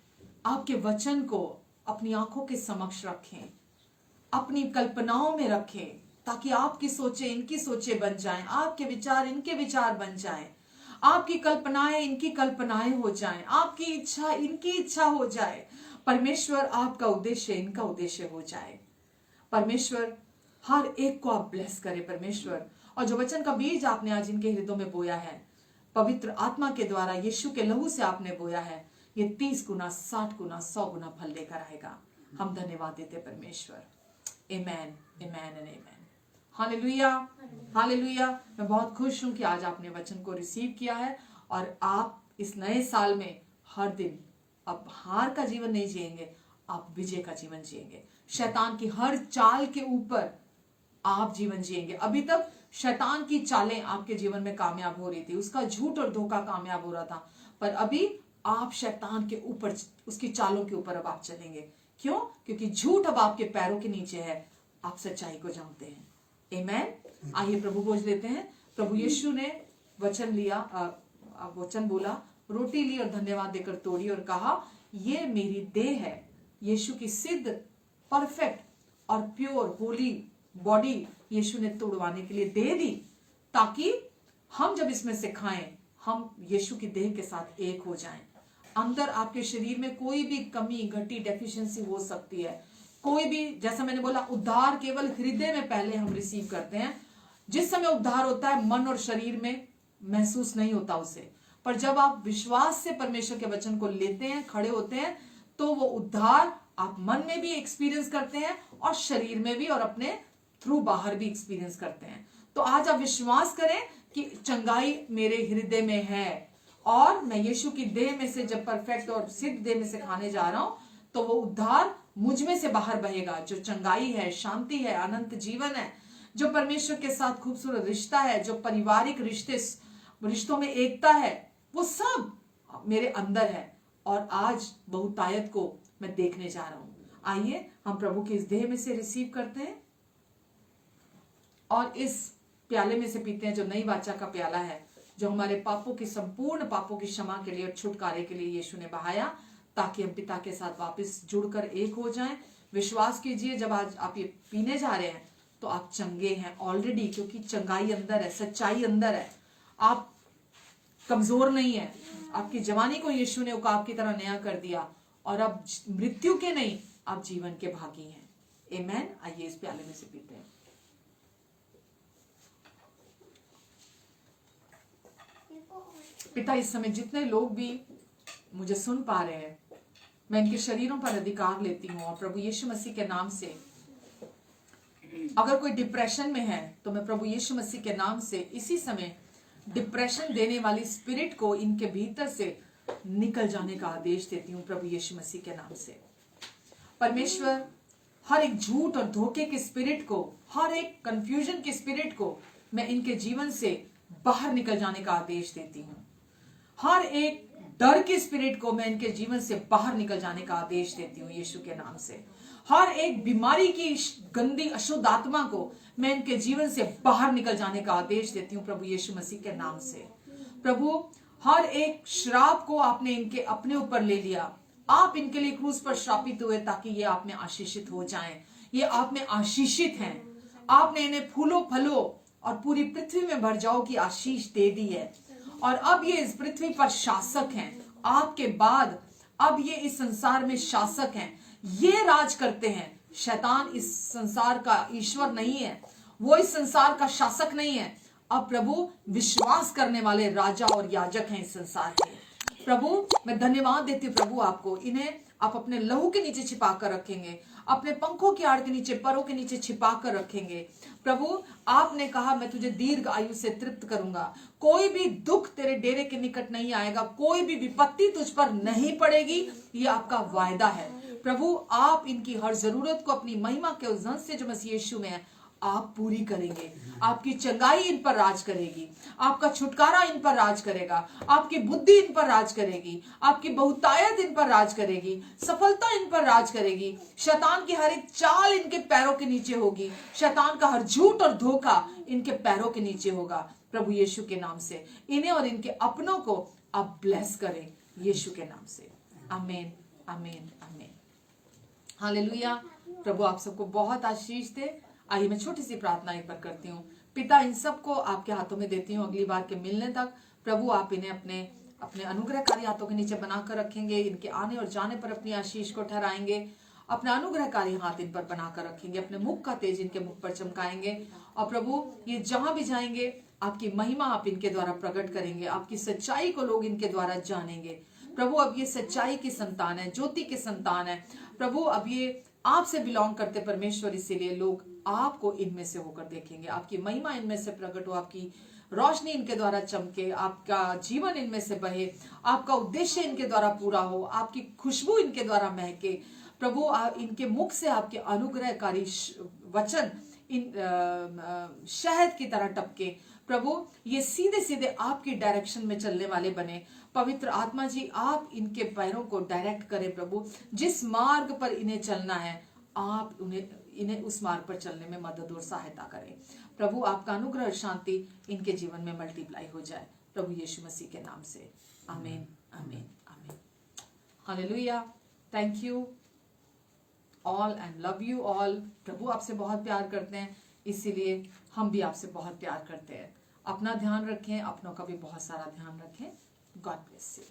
A: आपके वचन को अपनी आंखों के समक्ष रखें, अपनी कल्पनाओं में रखें, ताकि आपकी सोचें इनकी सोचें बन जाएं, आपके विचार इनके विचार बन जाएं, आपकी कल्पनाएं इनकी कल्पनाएं हो जाएं, आपकी इच्छा इनकी इच्छा हो जाए। परमेश्वर, आपका उद्देश्य इनका उद्देश्य हो जाए। परमेश्वर, हर एक को आप ब्लेस करें परमेश्वर। और जो वचन का बीज आपने आज इनके हृदयों में बोया है, पवित्र आत्मा के द्वारा, यीशु के लहू से आपने बोया है, ये 30 गुना, 60 गुना, 100 गुना फल लेकर आएगा। हम धन्यवाद देते परमेश्वर। आमेन, आमेन एंड आमेन। Hallelujah, hallelujah. मैं बहुत खुश हूं कि आज आपने वचन को रिसीव किया है, और आप इस नए साल में हर दिन अब हार का जीवन नहीं जिएंगे, आप विजय का जीवन जिएंगे। शैतान की हर चाल के ऊपर आप जीवन जिएंगे। अभी तक शैतान की चालें आपके जीवन में कामयाब हो रही थी, उसका झूठ और धोखा कामयाब हो रहा था, पर अभी आप शैतान के ऊपर, उसकी चालों के ऊपर अब आप चलेंगे। क्यों? क्योंकि झूठ अब आपके पैरों के नीचे है, आप सच्चाई को जानते हैं। आमेन। आइए प्रभु भोज लेते हैं। प्रभु यीशु ने वचन लिया, वचन बोला, रोटी ली और धन्यवाद देकर तोड़ी और कहा, ये मेरी देह है। यीशु की सिद्ध, परफेक्ट और प्योर होली बॉडी यीशु ने तोड़वाने के लिए दे दी, ताकि हम जब इसमें से खाएं, हम यीशु की देह के साथ एक हो जाएं। अंदर आपके शरीर में कोई भी कमी, घटी, डेफिशिएंसी हो सकती है, कोई भी, जैसा मैंने बोला, उद्धार केवल हृदय में पहले हम रिसीव करते हैं। जिस समय उद्धार होता है, मन और शरीर में महसूस नहीं होता उसे, पर जब आप विश्वास से परमेश्वर के वचन को लेते हैं, खड़े होते हैं, तो वो उद्धार आप मन में भी एक्सपीरियंस करते हैं और शरीर में भी, और अपने थ्रू बाहर भी एक्सपीरियंस करते हैं। तो आज आप विश्वास करें कि चंगाई मेरे हृदय में है और मैं यीशु की देह में से जब परफेक्ट और सिद्ध देह में से खाने जा रहा हूं तो वो उद्धार मुझ में से बाहर बहेगा। जो चंगाई है, शांति है, अनंत जीवन है, जो परमेश्वर के साथ खूबसूरत रिश्ता है, जो पारिवारिक रिश्तों में एकता है, वो सब मेरे अंदर है और आज बहुतायत को मैं देखने जा रहा हूं। आइए हम प्रभु के इस देह में से रिसीव करते हैं और इस प्याले में से पीते हैं जो नई वाचा का प्याला है, जो हमारे पापों की संपूर्ण पापों की क्षमा के लिए और छुटकारे के लिए यीशु ने बहाया, ताकि हम पिता के साथ वापस जुड़कर एक हो जाएं। विश्वास कीजिए, जब आज आप ये पीने जा रहे हैं तो आप चंगे हैं ऑलरेडी, क्योंकि चंगाई अंदर है, सच्चाई अंदर है। आप कमजोर नहीं है। आपकी जवानी को यीशु ने उकाब की तरह नया कर दिया और अब मृत्यु के नहीं, आप जीवन के भागी हैं। आमेन। आइए इस प्याले में से पीते हैं। पिता, इस समय जितने लोग भी मुझे सुन पा रहे हैं, मैं इनके शरीरों पर अधिकार लेती हूँ और प्रभु यीशु मसीह के नाम से, अगर कोई डिप्रेशन में है तो मैं प्रभु यीशु मसीह के नाम से इसी समय डिप्रेशन देने वाली स्पिरिट को इनके भीतर से निकल जाने का आदेश देती हूँ प्रभु यीशु मसीह के नाम से। परमेश्वर, हर एक झूठ और धोखे के स्पिरिट को, हर एक कंफ्यूजन के स्पिरिट को मैं इनके जीवन से बाहर निकल जाने का आदेश देती हूँ। हर एक डर के स्पिरिट को मैं इनके जीवन से बाहर निकल जाने का आदेश देती हूँ यीशु के नाम से। हर एक बीमारी की गंदी अशुद्ध आत्मा को मैं इनके जीवन से बाहर निकल जाने का आदेश देती हूँ प्रभु यीशु मसीह के नाम से। प्रभु, हर एक श्राप को आपने इनके अपने ऊपर ले लिया। आप इनके लिए क्रूस पर श्रापित हुए ताकि ये आप में आशीषित हो जाएं। ये आप में आशीषित हैं। आपने इन्हें फूलों फलों और पूरी पृथ्वी में भर जाओ की आशीष दे दी है और अब ये इस पृथ्वी पर शासक हैं। आपके बाद अब ये इस संसार में शासक हैं। ये राज करते हैं। शैतान इस संसार का ईश्वर नहीं है, वो इस संसार का शासक नहीं है। अब प्रभु विश्वास करने वाले राजा और याजक हैं इस संसार के। प्रभु, मैं धन्यवाद देती हूँ प्रभु आपको। इन्हें आप अपने लहू के नीचे छिपा कर रखेंगे, अपने पंखों की आड़ के नीचे, परों के नीचे छिपा कर रखेंगे। प्रभु, आपने कहा मैं तुझे दीर्घ आयु से तृप्त करूंगा। कोई भी दुख तेरे डेरे के निकट नहीं आएगा, कोई भी विपत्ति तुझ पर नहीं पड़ेगी। ये आपका वायदा है। प्रभु, आप इनकी हर जरूरत को अपनी महिमा के उस धन से जो मसीह यीशु में है आप पूरी करेंगे। आपकी चंगाई इन पर राज करेगी, आपका छुटकारा इन पर राज करेगा, आपकी बुद्धि इन पर राज करेगी, आपकी बहुतायत इन पर राज करेगी, सफलता इन पर राज करेगी। शैतान की हर एक चाल इनके पैरों के नीचे होगी। शैतान का हर झूठ और धोखा इनके पैरों के नीचे होगा प्रभु यीशु के नाम से। इन्हें और इनके अपनों को आप ब्लेस करें यीशु के नाम से। आमीन, आमीन, आमीन। हालेलुया। प्रभु आप सबको बहुत आशीष दे। आइए मैं छोटी सी प्रार्थना एक बार करती हूँ। पिता, इन सबको आपके हाथों में देती हूँ अगली बार के मिलने तक। प्रभु, आप इन्हें अपने अपने अनुग्रहकारी हाथों के नीचे बनाकर रखेंगे। इनके आने और जाने पर अपनी आशीष को ठहराएंगे। अपना अनुग्रहकारी हाथ इन पर बनाकर रखेंगे। अपने मुख का तेज इनके मुख पर चमकाएंगे। और प्रभु, ये जहां भी जाएंगे आपकी महिमा आप इनके द्वारा प्रकट करेंगे। आपकी सच्चाई को लोग इनके द्वारा जानेंगे। प्रभु, अब ये सच्चाई की संतान है, ज्योति की संतान है। प्रभु, अब ये आपसे बिलोंग करते परमेश्वर, इसीलिए लोग आपको इनमें से होकर देखेंगे। आपकी महिमा इनमें से प्रकट हो, आपकी रोशनी इनके द्वारा चमके, आपका जीवन इनमें से बहे, आपका उद्देश्य इनके द्वारा पूरा हो, आपकी खुशबू इनके द्वारा महके। प्रभु, इनके मुख से आपके अनुग्रहकारी वचन इन शहद की तरह टपके। प्रभु, ये सीधे सीधे आपकी डायरेक्शन में चलने वाले बने। पवित्र आत्मा जी, आप इनके पैरों को डायरेक्ट करें। प्रभु, जिस मार्ग पर इन्हें चलना है आप इन्हें उस मार्ग पर चलने में मदद और सहायता करें। प्रभु, आपका अनुग्रह और शांति इनके जीवन में मल्टीप्लाई हो जाए प्रभु यीशु मसीह के नाम से। आमीन, आमीन, आमीन। हालेलुया। Thank you all and love you all. प्रभु आपसे बहुत प्यार करते हैं, इसीलिए हम भी आपसे बहुत प्यार करते हैं। अपना ध्यान रखें, अपनों का भी बहुत सारा ध्यान रखें। God bless you.